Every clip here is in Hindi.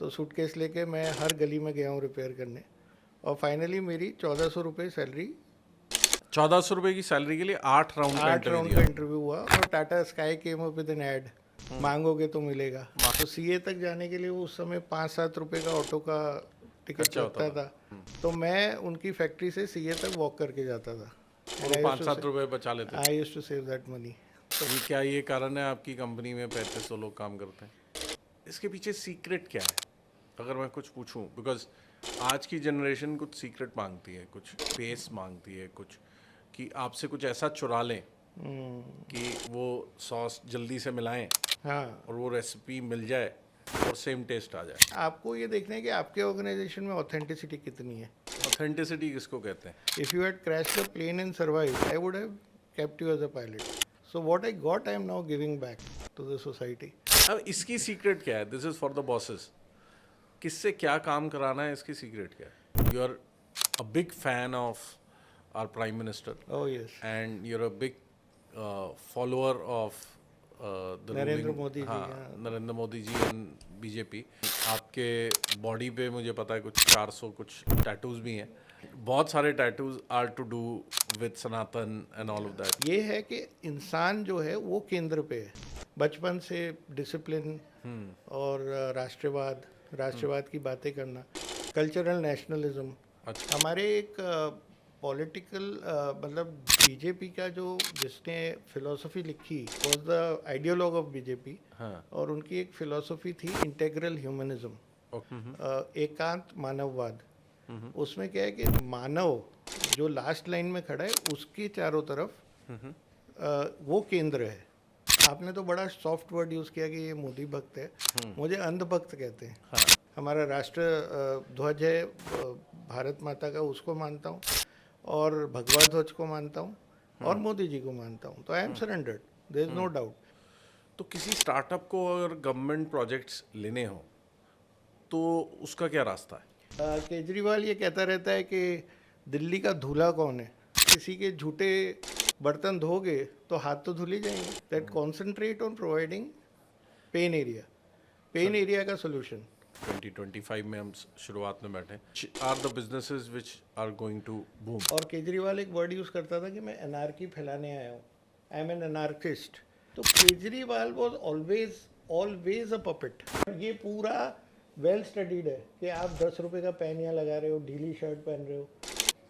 तो सूटकेस लेके मैं हर गली में गया हूँ रिपेयर करने, और फाइनली मेरी 1400 रुपये सैलरी, 1400 रुपए की सैलरी के लिए 8 राउंड का 8 इंटरव्यू राउंड का दिया। इंटरव्यू हुआ, और Tata Sky came up with an ad, मांगोगे तो मिलेगा। तो सीए तक जाने के लिए वो उस समय 5-7 रुपये का ऑटो का टिकट खर्चा होता लगता था। था। तो मैं उनकी फैक्ट्री से सीए तक वॉक करके जाता था, और एंड वो 5-7 रुपए बचा लेते थे। I used to save that money. ये क्या ये कारण है आपकी कंपनी में 3500 लोग काम करते हैं? इसके पीछे सीक्रेट क्या है, अगर मैं कुछ पूछूं? बिकॉज आज की जनरेशन कुछ सीक्रेट मांगती है, कुछ फेस मांगती है, कुछ कि आपसे कुछ ऐसा चुरा लें कि वो सॉस जल्दी से मिलाएं हाँ, और वो रेसिपी मिल जाए और सेम टेस्ट आ जाए। आपको ये देखना है कि आपके ऑर्गेनाइजेशन में ऑथेंटिसिटी कितनी है। ऑथेंटिसिटी किसको कहते हैं? If you had crashed the plane and survived, I would have kept you as a pilot. So what I got, I am now giving back to the society. अब इसकी सीक्रेट क्या है? This is for the bosses. किससे क्या काम कराना है, इसकी सीक्रेट क्या है? You are a big fan of our prime minister Oh yes, and you are a big follower of the Narendra Modi ji, हाँ, हाँ। Narendra Modi ji and BJP. आपके बॉडी पे मुझे पता है कुछ 400 कुछ टैटूज भी हैं। बहुत सारे tattoos are to do with Sanatan and all of that. ये है कि इंसान जो है वो केंद्र पे है। बचपन से डिसिप्लिन और राष्ट्रवाद की बातें करना, कल्चरल नेशनलिज्म। अच्छा। हमारे एक पॉलिटिकल मतलब बीजेपी का जो जिसने फिलोसफी लिखी was the ideologue of BJP, हाँ। और उनकी एक फिलोसफी थी इंटेग्रल ह्यूमनिज्म, एकांत मानववाद। उसमें क्या है कि मानव जो लास्ट लाइन में खड़ा है उसके चारों तरफ वो केंद्र है। आपने तो बड़ा सॉफ्ट वर्ड यूज़ किया कि ये मोदी भक्त है, मुझे अंधभक्त कहते हैं। हाँ। हमारा राष्ट्र ध्वज है भारत माता का, उसको मानता हूँ, और भगवा ध्वज को मानता हूँ, और मोदी जी को मानता हूँ। तो I am surrendered, there is no doubt. तो किसी स्टार्टअप को अगर गवर्नमेंट प्रोजेक्ट्स लेने हो तो उसका क्या रास्ता है? केजरीवाल ये कहता रहता है कि दिल्ली का धूला कौन है। किसी के झूठे बर्तन धोगे तो हाथ तो धुल ही जाएंगे। That concentrate on providing pain area का सोल्यूशन। 2025 में हम शुरुआत में बैठे। Are the businesses which are going to boom. और केजरीवाल एक वर्ड यूज़ करता था कि मैं एनार्की फैलाने आया हूँ, आई एम एन एनार्किस्ट। तो Kejriwal was always a puppet. ये पूरा वेल स्टडीड है कि आप 10 रुपए का पेन यहाँ लगा रहे हो, ढीली शर्ट पहन रहे हो,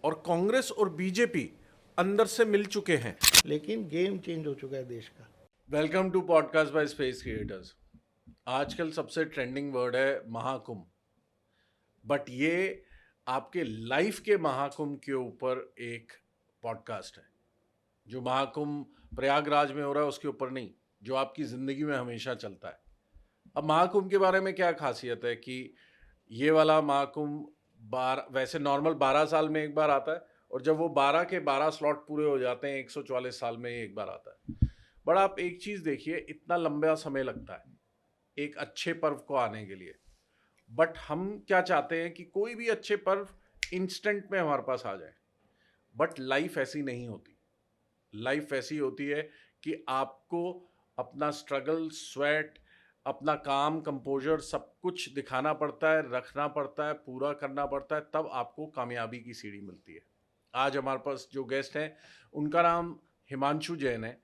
और कांग्रेस और बीजेपी अंदर से मिल चुके हैं। लेकिन गेम चेंज हो चुका है देश का। Welcome to podcast by space creators. आजकल सबसे ट्रेंडिंग वर्ड है महाकुंभ, बट ये आपके लाइफ के महाकुंभ के ऊपर एक पॉडकास्ट है। जो महाकुंभ प्रयागराज में हो रहा है उसके ऊपर नहीं, जो आपकी जिंदगी में हमेशा चलता है। अब महाकुंभ के बारे में क्या खासियत है कि ये वाला महाकुंभ वैसे नॉर्मल 12 साल में एक बार आता है, और जब वो 12 के 12 स्लॉट पूरे हो जाते हैं 144 साल में एक बार आता है। बट आप एक चीज देखिए, इतना लंबा समय लगता है एक अच्छे पर्व को आने के लिए। बट हम क्या चाहते हैं कि कोई भी अच्छे पर्व इंस्टेंट में हमारे पास आ जाए। बट लाइफ ऐसी नहीं होती। लाइफ ऐसी होती है कि आपको अपना स्ट्रगल, स्वेट, अपना काम, कंपोजर सब कुछ दिखाना पड़ता है, रखना पड़ता है, पूरा करना पड़ता है, तब आपको कामयाबी की सीढ़ी मिलती है। आज हमारे पास जो गेस्ट हैं उनका नाम हिमांशु जैन है,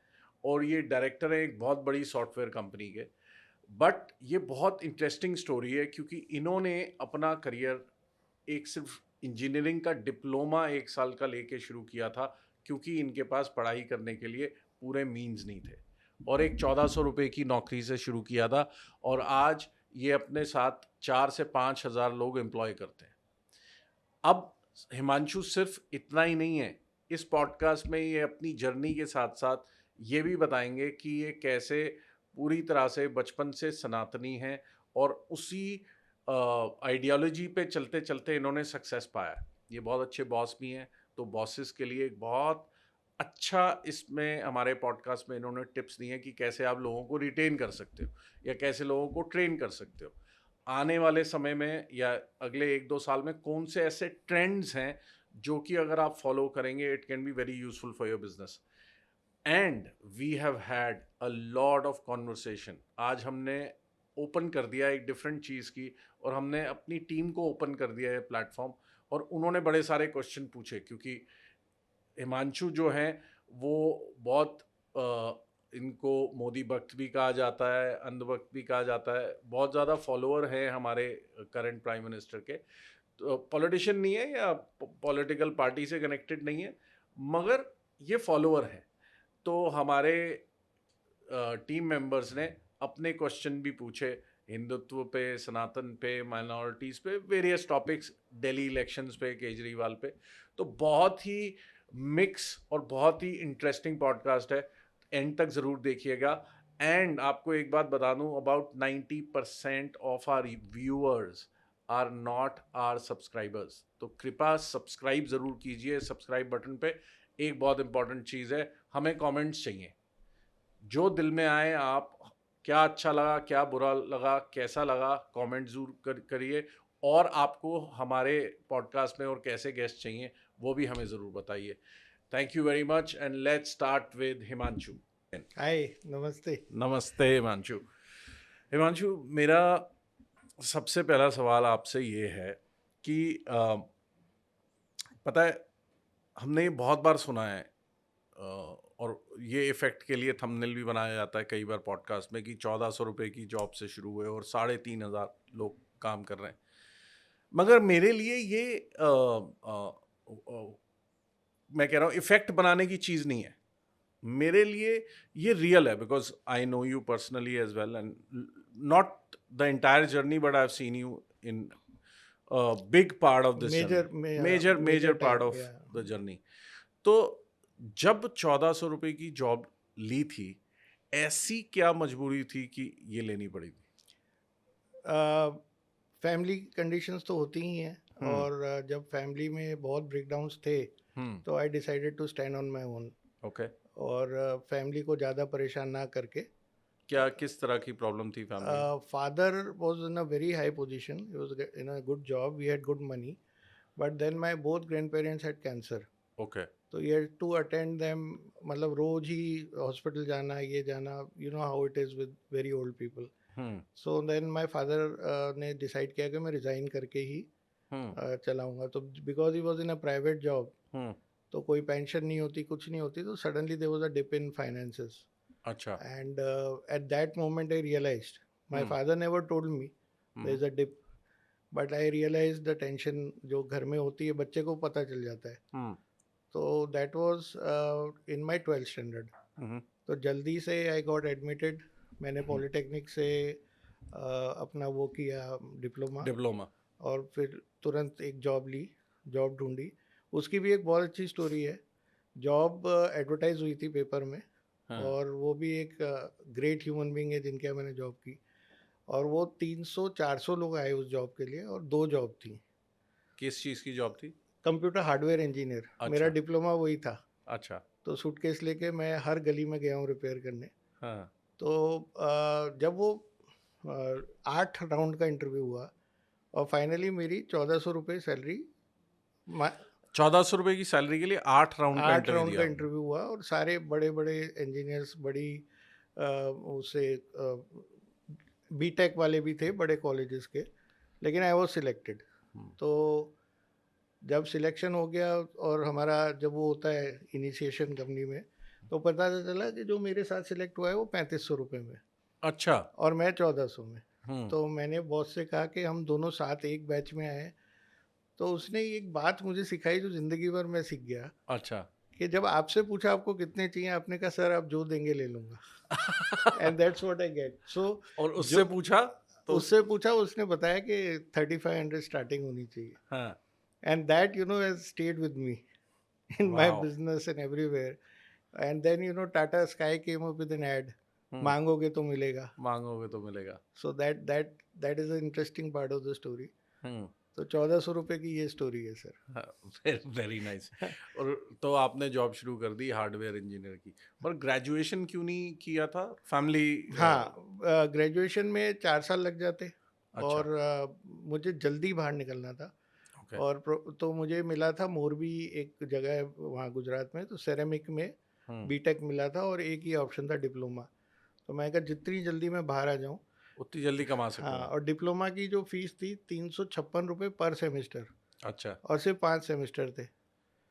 और ये डायरेक्टर है एक बहुत बड़ी सॉफ्टवेयर कंपनी के। बट ये बहुत इंटरेस्टिंग स्टोरी है क्योंकि इन्होंने अपना करियर एक सिर्फ इंजीनियरिंग का डिप्लोमा 1 साल का लेके शुरू किया था, क्योंकि इनके पास पढ़ाई करने के लिए पूरे मीन्स नहीं थे, और एक 1400 रुपये की नौकरी से शुरू किया था, और आज ये अपने साथ 4 से 5 हज़ार लोग एम्प्लॉय करते हैं। अब हिमांशु सिर्फ इतना ही नहीं है, इस पॉडकास्ट में ये अपनी जर्नी के साथ साथ ये भी बताएंगे कि ये कैसे पूरी तरह से बचपन से सनातनी हैं और उसी आइडियोलॉजी पे चलते चलते इन्होंने सक्सेस पाया। ये बहुत अच्छे बॉस भी हैं, तो बॉसेस के लिए एक बहुत अच्छा इसमें हमारे पॉडकास्ट में इन्होंने टिप्स दी हैं कि कैसे आप लोगों को रिटेन कर सकते हो या कैसे लोगों को ट्रेन कर सकते हो। आने वाले समय में या अगले 1-2 साल में कौन से ऐसे ट्रेंड्स हैं जो कि अगर आप फॉलो करेंगे it can be very useful for your business. And we have had a lot of conversation. आज हमने ओपन कर दिया एक डिफरेंट चीज़ की, और हमने अपनी टीम को ओपन कर दिया है प्लेटफॉर्म, और उन्होंने बड़े सारे क्वेश्चन पूछे, क्योंकि हिमांशु जो हैं वो बहुत इनको मोदी भक्त भी कहा जाता है, अंधभक्त भी कहा जाता है, बहुत ज़्यादा फॉलोअर हैं हमारे करंट प्राइम मिनिस्टर के। तो पॉलिटिशियन नहीं है या पॉलिटिकल पार्टी से कनेक्टेड नहीं है, मगर ये फॉलोअर है। तो हमारे टीम मेंबर्स ने अपने क्वेश्चन भी पूछे हिंदुत्व पे, सनातन पे, माइनॉरिटीज़ पे, वेरियस टॉपिक्स, दिल्ली इलेक्शंस पे, केजरीवाल पे। तो बहुत ही मिक्स और बहुत ही इंटरेस्टिंग पॉडकास्ट है, एंड तक ज़रूर देखिएगा। एंड आपको एक बात बता दूं, about 90% of our viewers are not our subscribers. तो कृपया सब्सक्राइब ज़रूर कीजिए, सब्सक्राइब बटन पे। एक बहुत इंपॉर्टेंट चीज़ है, हमें कमेंट्स चाहिए, जो दिल में आए आप, क्या अच्छा लगा, क्या बुरा लगा, कैसा लगा, कमेंट ज़रूर करिए। और आपको हमारे पॉडकास्ट में और कैसे गेस्ट चाहिए वो भी हमें ज़रूर बताइए। Thank you very much, and let's start with Himanshu. Hi, नमस्ते। नमस्ते हिमांशु। हिमांशु, मेरा सबसे पहला सवाल आपसे ये है कि पता है, हमने बहुत बार सुना है, और ये इफेक्ट के लिए थंबनेल भी बनाया जाता है कई बार पॉडकास्ट में, कि 1400 रुपये की जॉब से शुरू हुए और 3500 लोग काम कर रहे हैं। मगर मेरे लिए ये मैं कह रहा हूँ इफेक्ट बनाने की चीज़ नहीं है। मेरे लिए ये रियल है, because I know you personally as well, and not the entire journey, but I have seen you in big part of this major part of the journey. तो जब 1400 रुपये की जॉब ली थी, ऐसी क्या मजबूरी थी कि ये लेनी पड़ी थी? फैमिली कंडीशंस तो होती ही हैं, और जब फैमिली में बहुत ब्रेकडाउन्स थे तो I decided to stand on my own. Okay. और फैमिली को ज़्यादा परेशान ना करके। क्या किस तरह की प्रॉब्लम थी family? Father was in a very high position, he was in a good job, we had good money, but then my both grandparents had cancer. Okay. तो ये टू अटेंड देम, मतलब रोज ही हॉस्पिटल जाना, ये जाना, you know how it is with very old people. So then my father ने डिसाइड किया कि मैं रिज़ाइन करके ही चलाऊँगा। तो because he was in a private job, तो कोई पेंशन नहीं होती, कुछ नहीं होती, तो suddenly there was a dip in finances. अच्छा। And at that moment I realised, my father never told me there is a dip, but I realise the tension जो घर में होती है, बच्चे को पता चल जाता है। तो that was in my 12th standard. तो जल्दी से आई गॉट एडमिटेड। मैंने पॉलिटेक्निक से अपना वो किया, डिप्लोमा, और फिर तुरंत एक जॉब ली, जॉब ढूंढी। उसकी भी एक बहुत अच्छी स्टोरी है। जॉब एडवर्टाइज हुई थी पेपर में, और वो भी एक ग्रेट ह्यूमन बीइंग है जिनके यहाँ मैंने जॉब की, और वो 300-400 लोग आए उस जॉब के लिए, और 2 जॉब थी। किस चीज़ की जॉब थी? Computer hardware engineer. अच्छा। मेरा डिप्लोमा वही था। अच्छा। तो सूटकेस लेके मैं हर गली में गया हूँ रिपेयर करने। हाँ। तो जब वो 8 राउंड का इंटरव्यू हुआ, और फाइनली मेरी 1400 रुपये सैलरी, 1400 रुपये की सैलरी के लिए 8 राउंड का 8 इंटरव्यू राउंड दिया का आपने? इंटरव्यू हुआ, और सारे बड़े बड़े इंजीनियर्स, बड़ी उसे बीटेक वाले भी थे बड़े कॉलेजेस के, लेकिन आई वाज सिलेक्टेड। तो जब सिलेक्शन हो गया, और हमारा जब वो होता है इनिशिएशन कंपनी में, तो पता चला कि जो मेरे साथ सिलेक्ट हुआ है वो 3500 रुपये में, अच्छा। और मैं 1400 में। तो मैंने बॉस से कहा कि हम दोनों साथ एक बैच में आए। तो उसने एक बात मुझे सिखाई जो ज़िंदगी भर मैं सीख गया, अच्छा। कि जब आपसे पूछा आपको कितने चाहिए, आपने कहा सर आप जो देंगे ले लूँगा। And that's what I get. So और उससे पूछा तो उससे पूछा, उसने बताया कि 3500 स्टार्टिंग होनी चाहिए। हाँ। And that has stayed with me in my wow. Business and everywhere. And then Tata Sky came up with an ad, मांगोगे तो मिलेगा। मांगोगे तो मिलेगा। So that is a interesting part of the story. तो 1400 रुपये की ये स्टोरी है सर। Very nice. और तो आपने जॉब शुरू कर दी हार्डवेयर इंजीनियर की, पर ग्रेजुएशन क्यों नहीं किया था? फैमिली? हाँ, ग्रेजुएशन में 4 साल लग जाते, अच्छा। और मुझे जल्दी बाहर निकलना था। ओके। और तो मुझे मिला था मोरबी, एक जगह है वहाँ गुजरात में, तो सेरेमिक में बीटेक मिला था, और एक ही ऑप्शन था डिप्लोमा। तो मैं कहा जितनी जल्दी मैं बाहर आ जाऊँ, उतनी जल्दी कमा सकते हाँ, हैं। और डिप्लोमा की जो फीस थी 356 रुपये पर सेमेस्टर, अच्छा, और सिर्फ 5 सेमेस्टर थे।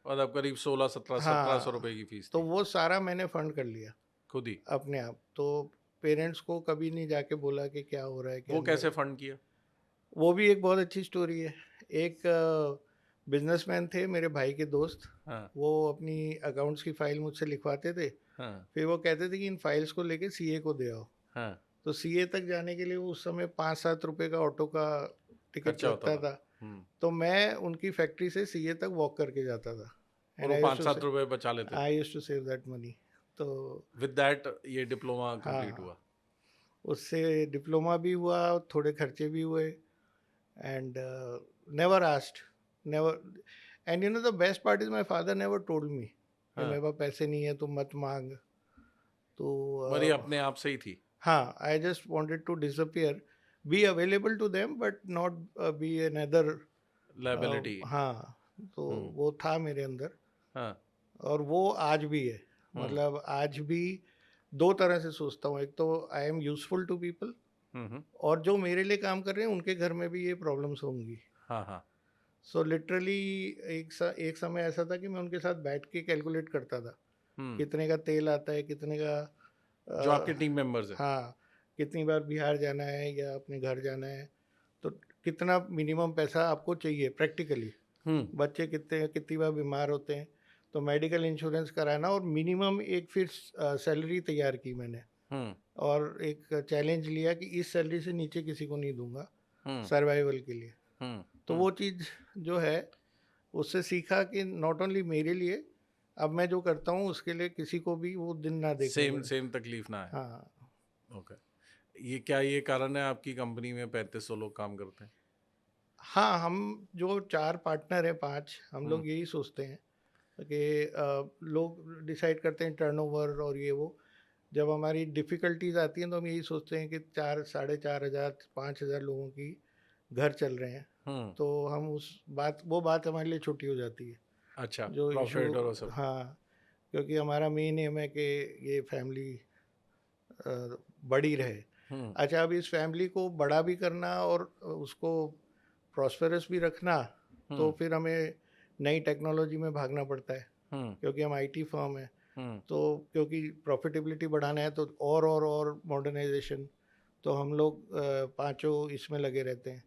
और अब करीब 16-17-1700 हाँ, रुपए की फीस तो थी, वो सारा मैंने फंड कर लिया खुद ही। अपने आप। तो पेरेंट्स को कभी नहीं जाके बोला कि क्या हो रहा है, क्या वो नहीं हो कैसे रहा फंड किया? है। वो भी एक बहुत अच्छी स्टोरी है। एक बिजनेसमैन थे मेरे भाई के दोस्त, हाँ, वो अपनी अकाउंट्स की फाइल मुझसे लिखवाते थे। हाँ, फिर वो कहते थे कि इन फाइल्स को लेके सीए को दे आओ। हाँ, तो सीए तक जाने के लिए उस समय 5-7 रुपए का ऑटो का टिकट खर्चा होता लगता था। था। तो मैं उनकी फैक्ट्री से सीए तक वॉक करके जाता था। और एंड वो 5-7 रुपए बचा लेते थे। I used to save that money. तो विद दैट ये डिप्लोमा कंप्लीट हाँ, हुआ। उससे डिप्लोमा भी हुआ, थोड़े खर्चे भी हुए। And never asked, never. And you know the best part is my father never told मी कि हाँ, मेरे पास पैसे नहीं है तो मत मांग। तो मरी अपने आप से ही थी। हाँ, I just wanted to disappear, be available to them but not be another. Liability. हाँ, तो हम्म, वो था मेरे अंदर, हाँ, और वो आज भी है। हम्म, मतलब आज भी दो तरह से सोचता हूँ। एक तो I am useful to people, hmm, और जो मेरे लिए काम कर रहे हैं उनके घर में भी ये प्रॉब्लम्स होंगी। हाँ, हाँ, सो लिटरली एक समय ऐसा था कि मैं उनके साथ बैठ के कैलकुलेट करता था हम्म। कितने का तेल आता है, कितने का जो आपके टीम मेंबर्स है। हाँ, कितनी बार बिहार जाना है या अपने घर जाना है, तो कितना मिनिमम पैसा आपको चाहिए प्रैक्टिकली। हम्म, बच्चे कितनी बार बीमार होते हैं, तो मेडिकल इंश्योरेंस कराना, और मिनिमम एक फिक्स सैलरी तैयार की मैंने। हम्म, और एक चैलेंज लिया कि इस सैलरी से नीचे किसी को नहीं दूंगा हम्म, सर्वाइवल के लिए। हम्म, तो वो चीज़ जो है, उससे सीखा कि नॉट ओनली मेरे लिए, अब मैं जो करता हूँ उसके लिए किसी को भी वो दिन ना देखने सेम पड़े। सेम तकलीफ ना है। हाँ ओके। ये कारण है आपकी कंपनी में 3500 लोग काम करते हैं? हाँ, हम जो 4 पार्टनर हैं, 5, हम हम्म, लोग यही सोचते हैं कि लोग डिसाइड करते हैं टर्नओवर और ये वो। जब हमारी डिफ़िकल्टीज आती हैं तो हम यही सोचते हैं कि 4, 4,500, 5,000 लोगों की घर चल रहे हैं। हम्म। तो हम वो बात हमारे लिए छोटी हो जाती है, अच्छा, जो इशू। प्रॉफिट और वो सब। हाँ, क्योंकि हमारा मेन एम है कि ये फैमिली बड़ी रहे। हम्म, अच्छा, अब इस फैमिली को बड़ा भी करना और उसको प्रॉस्पेरस भी रखना, तो हम्म, फिर हमें नई टेक्नोलॉजी में भागना पड़ता है, हम्म, क्योंकि हम आईटी फर्म है। हम्म, तो क्योंकि प्रॉफिटेबिलिटी बढ़ाना है तो और मॉडर्नाइजेशन, तो हम लोग पांचों इसमें लगे रहते हैं।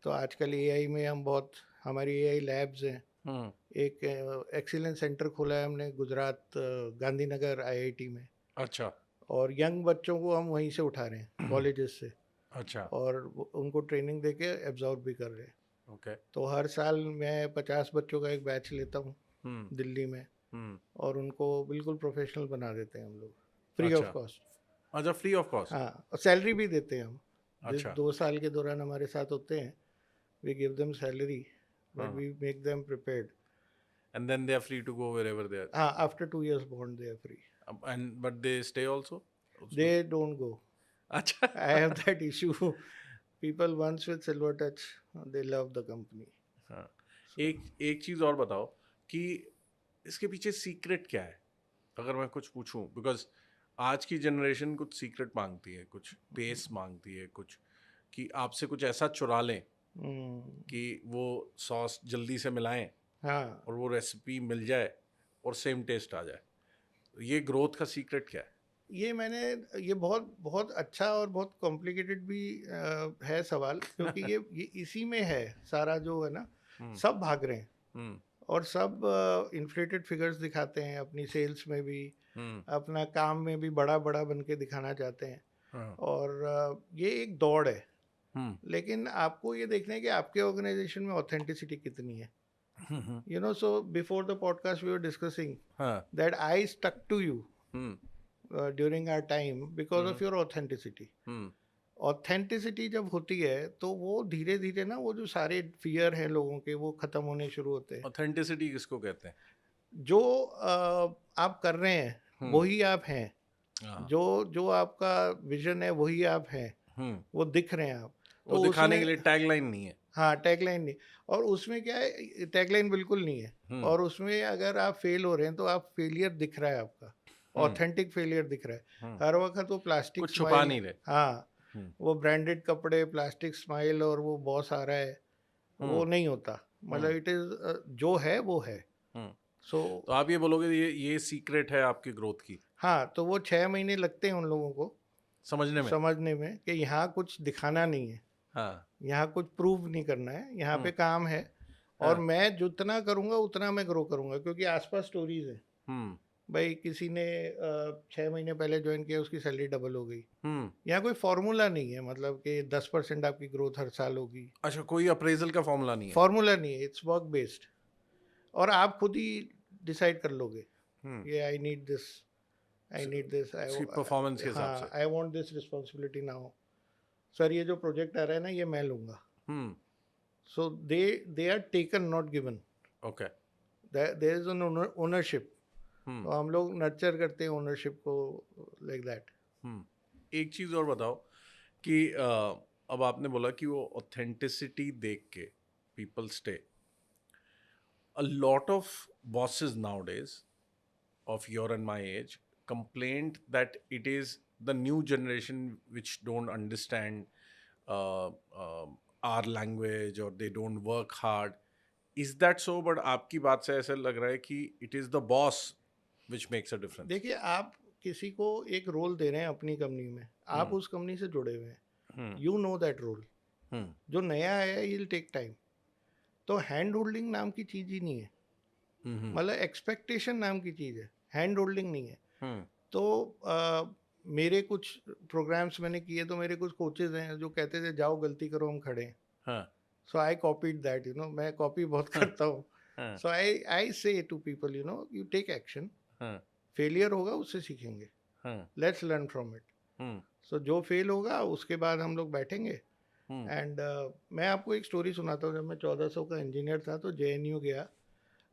तो आजकल एआई में हम बहुत, हमारी एआई लैब्स हैं। हम्म। एक एक्सीलेंस सेंटर खोला है हमने गुजरात, गांधीनगर आईआईटी में। अच्छा, और यंग बच्चों को हम वहीं से उठा रहे हैं कॉलेजेस से, अच्छा, और उनको ट्रेनिंग देके एब्जॉर्ब भी कर रहे हैं। ओके। तो हर साल मैं 50 बच्चों का एक बैच लेता हूँ हम्म, दिल्ली में, हम्म। और उनको बिल्कुल प्रोफेशनल बना देते हैं हम लोग, फ्री ऑफ अच्छा, कॉस्ट। अच्छा, फ्री ऑफ कॉस्ट। हाँ, और सैलरी भी देते हैं हम। जिस अच्छा, 2 साल के दौरान हमारे साथ होते हैं, we give them salary, but हाँ। We make them prepared. And then they are free to go wherever they are. हाँ, after 2 years bond they are free. And but they stay also they उसमें? Don't go. अच्छा। I have that issue. People once with Silver Touch, they love the company. हाँ। एक एक चीज़ और बताओ कि इसके पीछे सीक्रेट क्या है, अगर मैं कुछ पूछूं, बिकॉज आज की जनरेशन कुछ सीक्रेट मांगती है, कुछ पेस मांगती है, कुछ कि आपसे कुछ ऐसा चुरा लें कि वो सॉस जल्दी से मिलाएं हाँ, और वो रेसिपी मिल जाए और सेम टेस्ट आ जाए। ये ग्रोथ का सीक्रेट क्या है? ये बहुत बहुत अच्छा और बहुत कॉम्प्लिकेटेड भी है सवाल, क्योंकि ये इसी में है सारा जो है ना। हम्म, सब भाग रहे हैं, हम्म, और सब इन्फ्लेटेड फिगर्स दिखाते हैं अपनी सेल्स में भी, हम्म, अपना काम में भी बड़ा बड़ा बन के दिखाना चाहते हैं। हाँ, और ये एक दौड़ है। हम्म, लेकिन आपको ये देखना है कि आपके ऑर्गेनाइजेशन में ऑथेंटिसिटी कितनी है। Hmm, so before the podcast we were discussing हाँ, that I stuck to you hmm, during our time because hmm, of your authenticity. Hmm, authenticity जब होती है तो वो धीरे धीरे ना, वो जो सारे फियर हैं लोगों के, वो ख़त्म होने शुरू होते हैं। ऑथेंटिसिटी किसको कहते हैं? जो आप कर रहे हैं हम्म, वही आप हैं। हाँ, जो जो आपका विजन है वही आप हैं। हम्म। वो दिख रहे हैं आप। वो तो दिखाने उसमें, के लिए टैगलाइन नहीं है। हाँ, टैगलाइन नहीं। और उसमें क्या है, टैगलाइन बिल्कुल नहीं है। हम्म, और उसमें अगर आप फेल हो रहे हैं तो आप फेलियर दिख रहा है आपका, हम्म, ऑथेंटिक फेलियर दिख रहा है। हम्म। हर वक्त वो प्लास्टिक कुछ छुपा स्माइल। नहीं रहे। हाँ, वो ब्रांडेड कपड़े, प्लास्टिक स्माइल और वो बॉस आ रहा है, वो नहीं होता. मतलब इट इज जो है वो है. सो तो आप ये बोलोगे ये सीक्रेट है आपकी ग्रोथ की, हाँ, तो वो 6 महीने लगते हैं उन लोगों को समझने में? समझने में कि यहाँ कुछ दिखाना नहीं है, हाँ. यहाँ कुछ प्रूव नहीं करना है, यहाँ पे काम है. और हाँ. मैं जितना करूँगा उतना मैं ग्रो करूँगा, क्योंकि आसपास स्टोरीज है. भाई किसी ने 6 महीने पहले ज्वाइन किया, उसकी सैलरी डबल हो गई. यहाँ कोई फॉर्मूला नहीं है, मतलब कि 10% आपकी ग्रोथ हर साल होगी. अच्छा, कोई अप्रेजल का फॉर्मूला नहीं है? फॉर्मूला नहीं है, इट्स वर्क बेस्ड. और आप खुद ही डिसाइड कर लोगे ये I need this, I need this, performance के हिसाब हाँ, से. I want this responsibility now. Sir ये जो प्रोजेक्ट आ रहा है ना, ये मैं लूँगा. So they are taken, not given. Okay. There is an ownership. तो हम लोग नर्चर करते हैं ओनरशिप को, लाइक दैट. एक चीज़ और बताओ कि अब आपने बोला कि वो ऑथेंटिसिटी देख के people stay. A lot of bosses nowadays of your and my age complained that it is the new generation which don't understand our language or they don't work hard. Is that so? But आपकी बात से ऐसा लग रहा है कि it is the boss which makes a difference. देखिए, आप किसी को एक रोल दे रहे हैं अपनी कंपनी में, आप उस कंपनी से जुड़े हुए हैं, यू नो दैट रोल. जो नया आया है, विल टेक टाइम. तो हैंड होल्डिंग नाम की चीज़ ही नहीं है. मतलब एक्सपेक्टेशन नाम की चीज़ है, हैंड होल्डिंग नहीं है. तो मेरे कुछ प्रोग्राम्स मैंने किए, तो मेरे कुछ कोचेज हैं जो कहते थे जाओ गलती करो, हम खड़े हैं. सो आई कॉपीड दैट, मैं कॉपी बहुत करता हूँ. So I say to people, you take action. Failure होगा, उससे सीखेंगे. Let's learn from it. So जो फेल होगा उसके बाद हम लोग बैठेंगे. एंड मैं आपको एक स्टोरी सुनाता हूँ. जब मैं 1400 का इंजीनियर था तो JNU गया.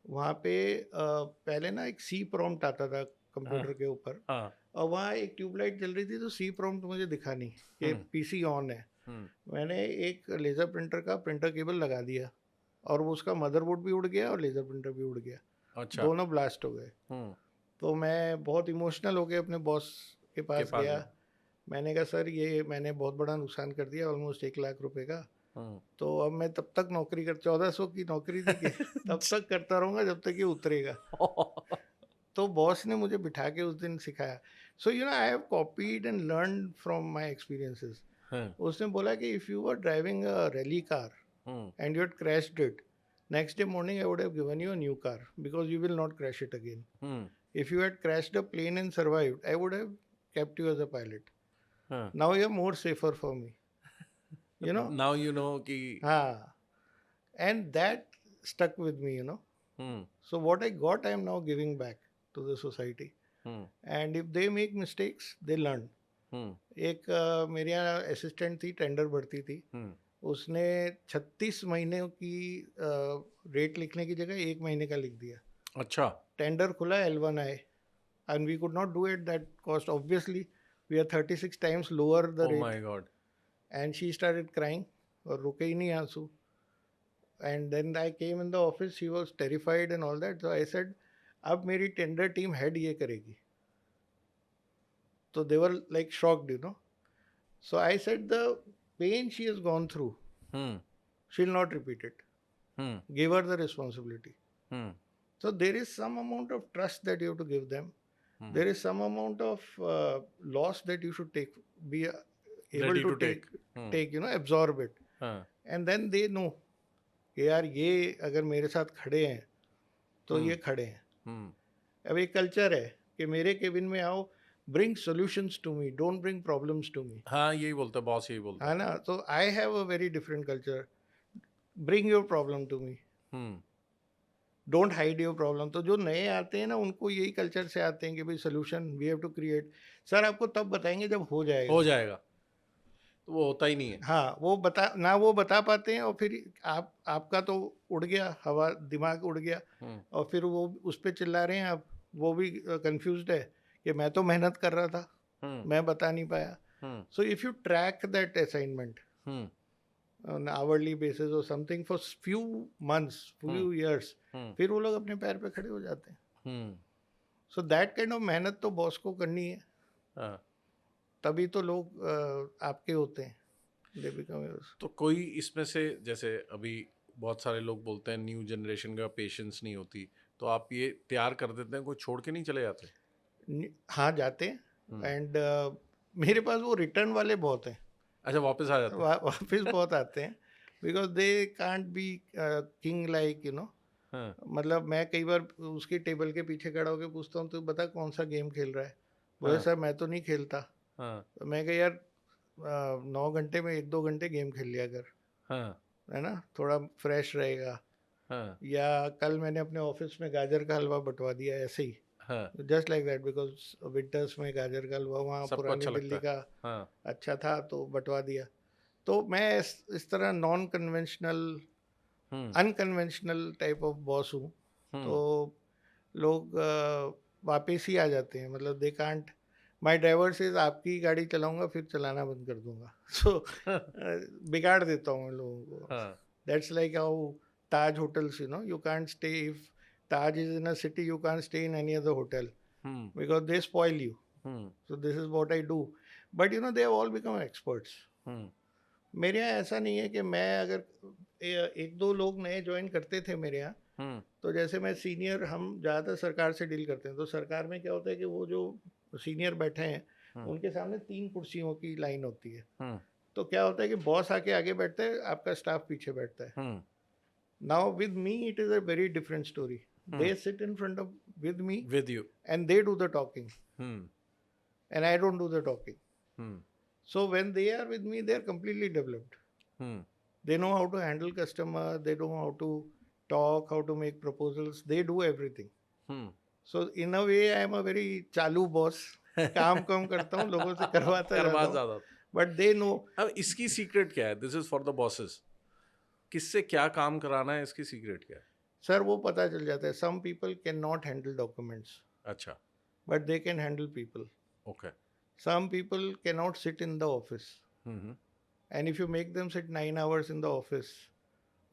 वहाँ पे पहले ना एक सी प्रॉम्प्ट आता था कंप्यूटर के ऊपर, और वहाँ एक ट्यूबलाइट जल रही थी, तो सी प्रॉम्प्ट मुझे दिखा नहीं कि PC ऑन है. मैंने एक लेज़र प्रिंटर का प्रिंटर केबल लगा दिया, और वो उसका मदरबोर्ड भी उड़ गया और लेज़र प्रिंटर भी उड़ गया. अच्छा. दोनों ब्लास्ट हो गए. तो मैं बहुत इमोशनल होकर अपने बॉस के पास गया. मैंने कहा सर, ये मैंने बहुत बड़ा नुकसान कर दिया, ऑलमोस्ट 1 लाख रुपए का. तो अब मैं तब तक नौकरी कर, 1400 की नौकरी थी कि तब तक करता रहूँगा जब तक ये उतरेगा. तो बॉस ने मुझे बिठा के उस दिन सिखाया. So I have copied and learn from my experiences. उसने बोला कि if you are driving a rally car and you had crashed it, next day morning I would have given you a new car, because you will not crash it again. If you had crashed a plane and survived, I would have kept you as a pilot. Now you're more safer for me. Now you know कि. And that stuck with me. So what I got, I am now giving back to the society. And if they make mistakes, they learn. एक मेरे यहाँ असिस्टेंट थी, टेंडर भरती थी. उसने 36 महीने की रेट लिखने की जगह 1 महीने का लिख दिया. अच्छा. टेंडर खुला, L1 आए, and we could not do it that cost. Obviously we are 36 times lower the rate. Oh my god. And she started crying, और रुके ही नहीं आंसू. And then I came in the office, she was terrified and all that. So I said, अब मेरी टेंडर टीम हेड ये करेगी. So they were like shocked. So I said, the pain she has gone through, she'll not repeat it. Give her the responsibility. So there is some amount of trust that you have to give them. There is some amount of loss that you should take, be able Ready to to take, absorb it. And then they know कि यार ये अगर मेरे साथ खड़े हैं तो ये खड़े हैं. अब एक कल्चर है कि मेरे केबिन में आओ, bring solutions to me, don't bring problems to me. हाँ, यही बोलता है बॉस, यही बोलता है ना. तो I have a very different culture. Bring your problem to me. Don't hide your problem. तो जो नए आते हैं ना, उनको यही कल्चर से आते हैं कि भाई solution we have to create. Sir आपको तब बताएंगे जब हो जाएगा. तो वो होता ही नहीं है. हाँ, वो बता पाते हैं, और फिर आपका तो उड़ गया, हवा दिमाग उड़ गया, और फिर वो उस पर चिल्ला रहे हैं आप. वो भी कंफ्यूज्ड है कि मैं तो मेहनत कर रहा था, मैं बता नहीं पाया. So if you track that assignment on hourly basis or something for few months, few years, फिर वो लोग अपने पैर पे खड़े हो जाते हैं. So that kind of मेहनत तो बॉस को करनी है. तभी तो लोग आपके होते हैं, they become yours. तो कोई इसमें से, जैसे अभी बहुत सारे लोग बोलते हैं न्यू जनरेशन का पेशेंस नहीं होती, तो आप ये तैयार कर देते हैं, कोई छोड़ के नहीं चले जाते? हाँ जाते हैं, एंड मेरे पास वो रिटर्न वाले बहुत हैं, अच्छा, वापस आ जाते हैं। वापस बहुत आते हैं, because they can't be king like हाँ, मतलब मैं कई बार उसकी टेबल के पीछे खड़ा होकर पूछता हूँ, तू बता कौन सा गेम खेल रहा है, बोले हाँ, सर मैं तो नहीं खेलता। हाँ, तो मैं कहा यार 9 घंटे में 1-2 घंटे गेम खेल लिया कर, हाँ, है ना, थोड़ा फ्रेश रहेगा। हाँ, या कल मैंने अपने ऑफिस में गाजर का हलवा बंटवा दिया ऐसे ही, हाँ, just like that, because winters में गाजर का हलवा वहाँ सबको पुरानी अच्छा लगता दिल्ली है। का हाँ, अच्छा था तो बंटवा दिया। तो मैं इस तरह non conventional hmm, unconventional type of boss हूँ। तो हम्म, लोग वापस ही आ जाते हैं, मतलब दे कांट, माई ड्राइवर से आपकी गाड़ी चलाऊंगा फिर चलाना बंद कर दूंगा सो बिगाड़ देता हूँ मैं लोगों को। हाँ, that's like how Taj hotels, you can't stay, if Taj is in a city you can't stay in any other hotel hmm, because they spoil you. Hmm, so this is what I do, but they have all become experts. Hmm, मेरे यहाँ ऐसा नहीं है कि मैं अगर एक दो लोग नए ज्वाइन करते थे मेरे यहाँ, हम्म, तो जैसे मैं सीनियर, हम ज़्यादातर सरकार से डील करते हैं, तो सरकार में क्या होता है कि वो जो सीनियर बैठे हैं हम्म, उनके सामने 3 कुर्सियों की लाइन होती है। हम्म, तो क्या होता है कि बॉस आके आगे बैठता है, आपका स्टाफ पीछे बैठता है। Hmm, now with me it is a very different story, hmm, they sit in front of with me with you. And they do the talking hmm, and I don't do the talking. Hmm, so when they are with me they are completely developed. Hmm, They know how to handle customer, they know how to talk, how to make proposals, they do everything. Hmm. So in a way I am a very चालू boss, काम कम करता हूँ, लोगों से करवाता करवा जाता हूँ, ज्यादा। but they know. अब इसकी सीक्रेट क्या है? This is for the bosses. किससे क्या काम कराना है, इसकी सीक्रेट क्या है? सर वो पता चल जाता है, some people cannot handle documents, अच्छा, but they can handle people. Okay. Some people cannot sit in the office, hmm, and if you make them sit 9 hours in the office,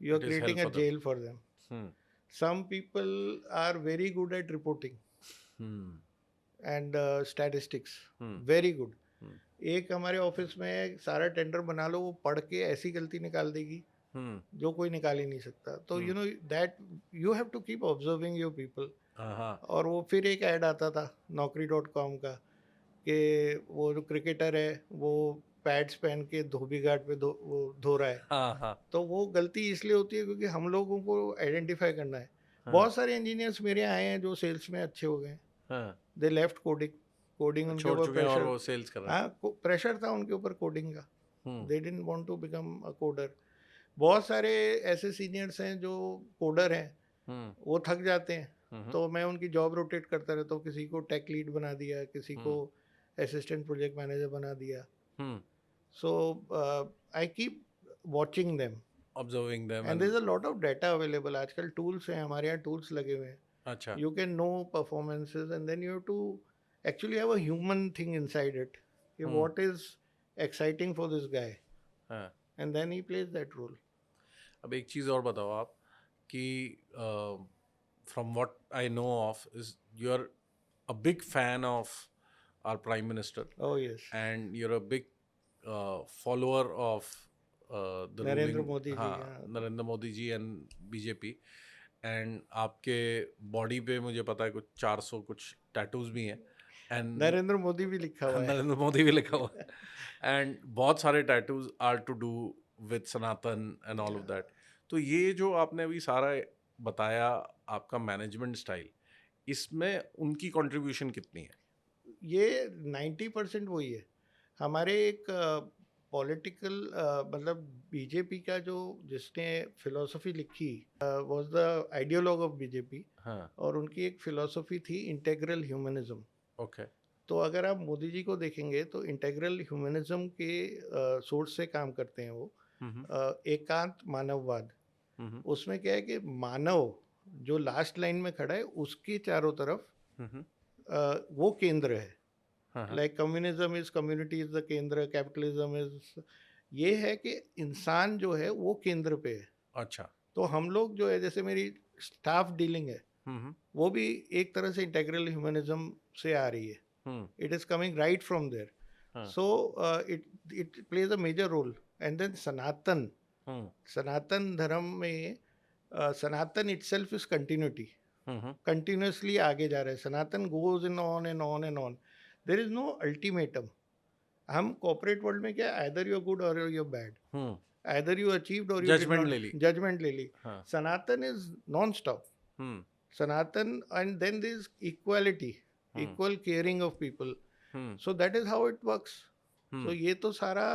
you are it is help creating a for them. jail for them. Hmm, Some people are very good at reporting hmm, and statistics, hmm, very good. हम्म, एक हमारे ऑफिस में सारा टेंडर बना लो, वो पढ़ के ऐसी गलती निकाल देगी हम्म, जो कोई निकाल ही नहीं सकता। तो that you have to keep observing your people. हाँ, हाँ, और वो फिर एक ऐड आता था naukri.com का, कि वो जो क्रिकेटर है वो पैड्स पहन के धोबी घाट पे वो धो रहा है। हाँ, हाँ, तो वो गलती इसलिए होती है क्योंकि हम लोगों को आइडेंटिफाई करना है। हाँ, बहुत सारे इंजीनियर्स मेरे यहाँ आए हैं जो सेल्स में अच्छे हो गए, हाँ, दे लेफ्ट कोडिंग, कोडिंग उनके छोड़ ऊपर चुके हैं और प्रेशर, वो सेल्स कर रहे हैं। हाँ प्रेशर था उनके ऊपर कोडिंग का, hmm, they didn't want to become a coder. बहुत सारे ऐसे सीनियर्स हैं जो कोडर हैं, हम्म, वो थक जाते हैं, हम्म, तो मैं उनकी जॉब रोटेट करता रहता हूँ, किसी को टेक लीड बना दिया, किसी को असिस्टेंट प्रोजेक्ट मैनेजर बना दिया। Hmm, so I keep watching them observing them and there and is a lot of data available. आजकल टूल्स हैं, हमारे यहाँ टूल्स लगे हुए हैं, अच्छा, you can know performances, and then you have to actually have a human thing inside it, what is exciting for this guy, हाँ। and then he plays that role. अब एक चीज़ और बताओ आप कि from what I know of is you are a big fan of our prime minister Oh yes, and you are a big follower of the Narendra ruling, Modi ji, हाँ, yeah. Narendra Modi ji and BJP. And आपके बॉडी पे मुझे पता है कुछ 400 कुछ टैटूज भी हैं एंड नरेंद्र मोदी भी लिखा हुआ है। नरेंद्र मोदी भी लिखा हुआ है एंड बहुत सारे tattoos are to do with Sanatan and all of that. तो ये जो आपने अभी सारा बताया आपका मैनेजमेंट स्टाइल, इसमें उनकी कंट्रीब्यूशन कितनी है? ये 90% वही है। हमारे एक पॉलिटिकल मतलब बीजेपी का जो जिसने फिलोसफी लिखी was the ideologue of BJP, हाँ, और उनकी एक फिलोसफी थी इंटेग्रल ह्यूमनिज्म। ओके, तो अगर आप मोदी जी को देखेंगे तो इंटेग्रल ह्यूमनिज्म के सोर्स से काम करते हैं वो। हम्म, एकांत मानववाद, हम्म, उसमें क्या है कि मानव जो लास्ट लाइन में खड़ा है उसके चारों तरफ हम्म, वो केंद्र है। हाँ, हाँ, like communism is community is the केंद्र, कैपिटलिज्म इज, ये है कि इंसान जो है वो केंद्र पे है। अच्छा, तो हम लोग जो है, जैसे मेरी स्टाफ डीलिंग है, हम्म, वो भी एक तरह से इंटेग्रल ह्यूमनिज्म से आ रही है, hmm, it is coming right from there. हाँ. So it plays a major role. And then Sanatan धर्म में सनातन itself is continuity. Continuously आगे जा रहा है. सनातन goes on and on and on. There is no ultimatum. हम corporate world में क्या, either you're good or you're bad. Either you achieved or you Judgment did ले not. ली. Judgment ले ली. हाँ. Sanatan is non-stop. Sanatan, and then there is equality, equal caring of people. So that is how it works. So ये तो सारा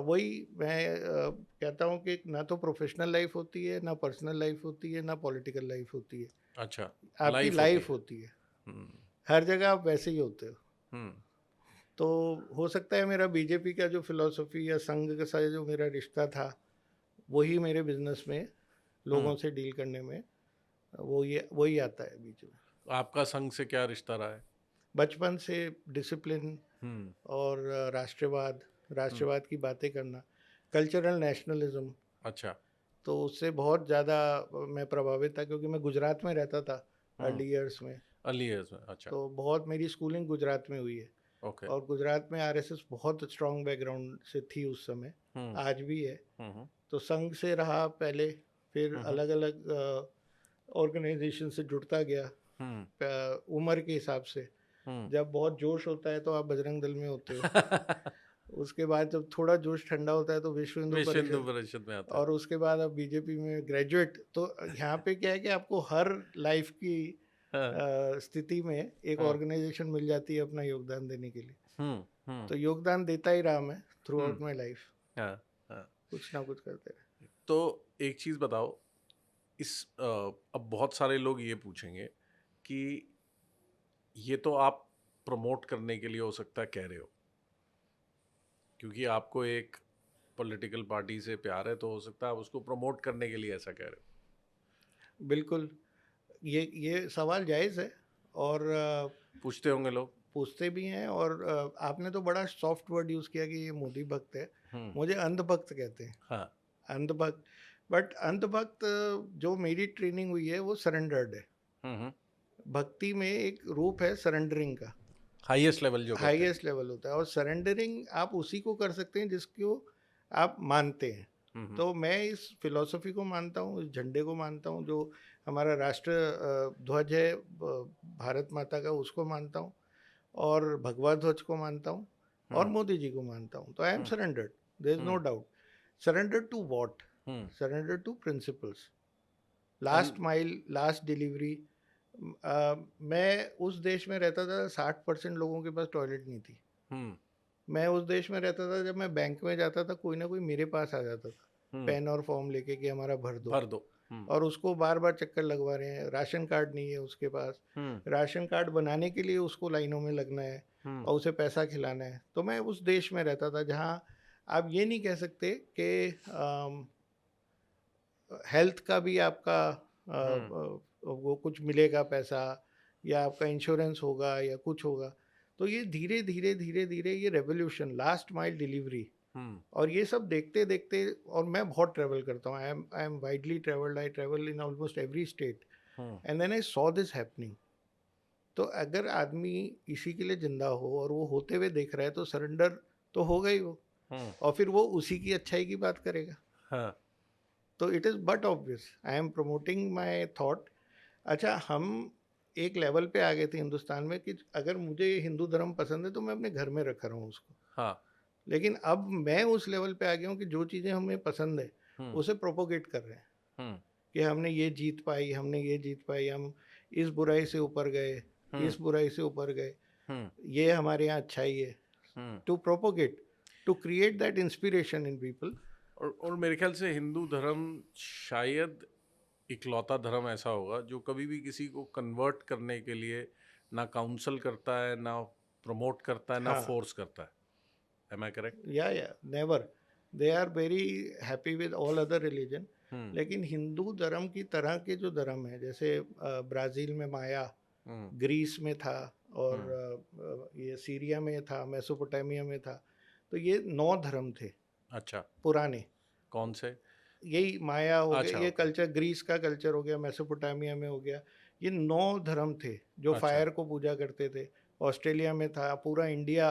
वही मैं कहता हूँ कि ना तो प्रोफेशनल लाइफ होती है, ना पर्सनल लाइफ होती है, ना पॉलिटिकल लाइफ होती है. अच्छा, आपकी लाइफ होती है. हर जगह आप वैसे ही होते हो. तो हो सकता है मेरा बीजेपी का जो फिलॉसफी या संघ के साथ जो मेरा रिश्ता था, वही मेरे बिजनेस में लोगों से डील करने में वही आता है बीच में. आपका संघ से क्या रिश्ता रहा है? बचपन से डिसिप्लिन और राष्ट्रवाद की बातें करना, कल्चरल नेशनलिज्म. अच्छा. तो उससे बहुत ज़्यादा मैं प्रभावित था, क्योंकि मैं गुजरात में रहता था अर्ली ईयर्स में. अच्छा. तो बहुत मेरी स्कूलिंग गुजरात में हुई है. Okay. और गुजरात में आरएसएस बहुत स्ट्रॉन्ग बैकग्राउंड से थी उस समय, आज भी है. तो संघ से रहा पहले, फिर अलग अलग ऑर्गेनाइजेशन से जुड़ता गया उम्र के हिसाब से. जब बहुत जोश होता है तो आप बजरंग दल में होते हो. उसके बाद जब थोड़ा जोश ठंडा होता है तो विश्व हिंदू परिषद में आता है. और उसके बाद आप बीजेपी में ग्रेजुएट. तो यहाँ पे क्या है कि आपको हर लाइफ की स्थिति में एक ऑर्गेनाइजेशन मिल जाती है अपना योगदान देने के लिए. तो योगदान देता ही रहा मैं थ्रू आउट माई लाइफ. कुछ ना कुछ करते रहे. तो एक चीज़ बताओ, अब बहुत सारे लोग ये पूछेंगे कि ये तो आप प्रमोट करने के लिए हो सकता है कह रहे हो, क्योंकि आपको एक पॉलिटिकल पार्टी से प्यार है, तो हो सकता है आप उसको प्रमोट करने के लिए ऐसा कह रहे हो. बिल्कुल, ये सवाल जायज़ है. और पूछते होंगे लोग, पूछते भी हैं. और आपने तो बड़ा सॉफ्ट वर्ड यूज़ किया कि ये मोदी भक्त है. मुझे अंधभक्त कहते हैं. हाँ. अंधभक्त. बट अंधभक्त जो मेरी ट्रेनिंग हुई है वो सरेंडर्ड है. भक्ति में एक रूप है सरेंडरिंग का. हाईएस्ट लेवल होता है. और सरेंडरिंग आप उसी को कर सकते हैं जिसको आप मानते हैं. तो मैं इस फिलॉसफी को मानता हूँ, इस झंडे को मानता हूँ, जो हमारा राष्ट्र ध्वज है भारत माता का, उसको मानता हूँ. और भगवा ध्वज को मानता हूँ. और मोदी जी को मानता हूँ. तो I am surrendered, there is no doubt. Surrendered to what? Surrendered to principles. Last mile, last delivery. मैं उस देश में रहता था 60% लोगों के पास टॉयलेट नहीं थी. मैं उस देश में रहता था, जब मैं बैंक में जाता था कोई ना कोई मेरे पास आ जाता था पेन और फॉर्म लेके कि हमारा भर दो. और उसको बार बार चक्कर लगवा रहे हैं. राशन कार्ड नहीं है उसके पास. राशन कार्ड बनाने के लिए उसको लाइनों में लगना है और उसे पैसा खिलाना है. तो मैं उस देश में रहता था जहाँ आप ये नहीं कह सकते कि हेल्थ का भी आपका वो कुछ मिलेगा पैसा, या आपका इंश्योरेंस होगा या कुछ होगा. तो ये धीरे धीरे ये रेवोल्यूशन, लास्ट माइल डिलीवरी, और ये सब देखते देखते. और मैं बहुत ट्रैवल करता हूँ. I am widely travelled. I travel in almost every state. And then I saw this happening. तो अगर आदमी इसी के लिए जिंदा हो और वो होते हुए देख रहा है, तो सरेंडर तो होगा ही वो. और फिर वो उसी की अच्छाई की बात करेगा. तो it is but obvious. I am promoting my thought. अच्छा, हम एक लेवल पे आ गए थे हिंदुस्तान में कि अगर मुझे हिंदू धर्म पसंद है तो मैं अपने घर में रख रहा हूँ उसको. लेकिन अब मैं उस लेवल पे आ गया हूँ कि जो चीज़ें हमें पसंद है उसे प्रोपोगेट कर रहे हैं. कि हमने ये जीत पाई, हम इस बुराई से ऊपर गए, इस बुराई से ऊपर गए, ये हमारे यहाँ अच्छाई है. To propagate, to create that inspiration in people. और मेरे ख्याल से हिंदू धर्म शायद इकलौता धर्म ऐसा होगा जो कभी भी किसी को कन्वर्ट करने के लिए ना काउंसल करता है, ना प्रमोट करता है, ना फोर्स करता है. Am I correct? Yeah, never. They are very happy with all other religion. लेकिन हिंदू धर्म की तरह के जो धर्म है, जैसे ब्राज़ील में माया, ग्रीस में था, और ये सीरिया में था, मेसोपोटामिया में था. तो ये 9 धर्म थे. अच्छा. पुराने. कौन से? यही माया हो गया, ये कल्चर, ग्रीस का कल्चर हो गया, मेसोपोटामिया में हो गया. ये 9 धर्म थे जो फायर को पूजा करते थे. ऑस्ट्रेलिया में था, पूरा इंडिया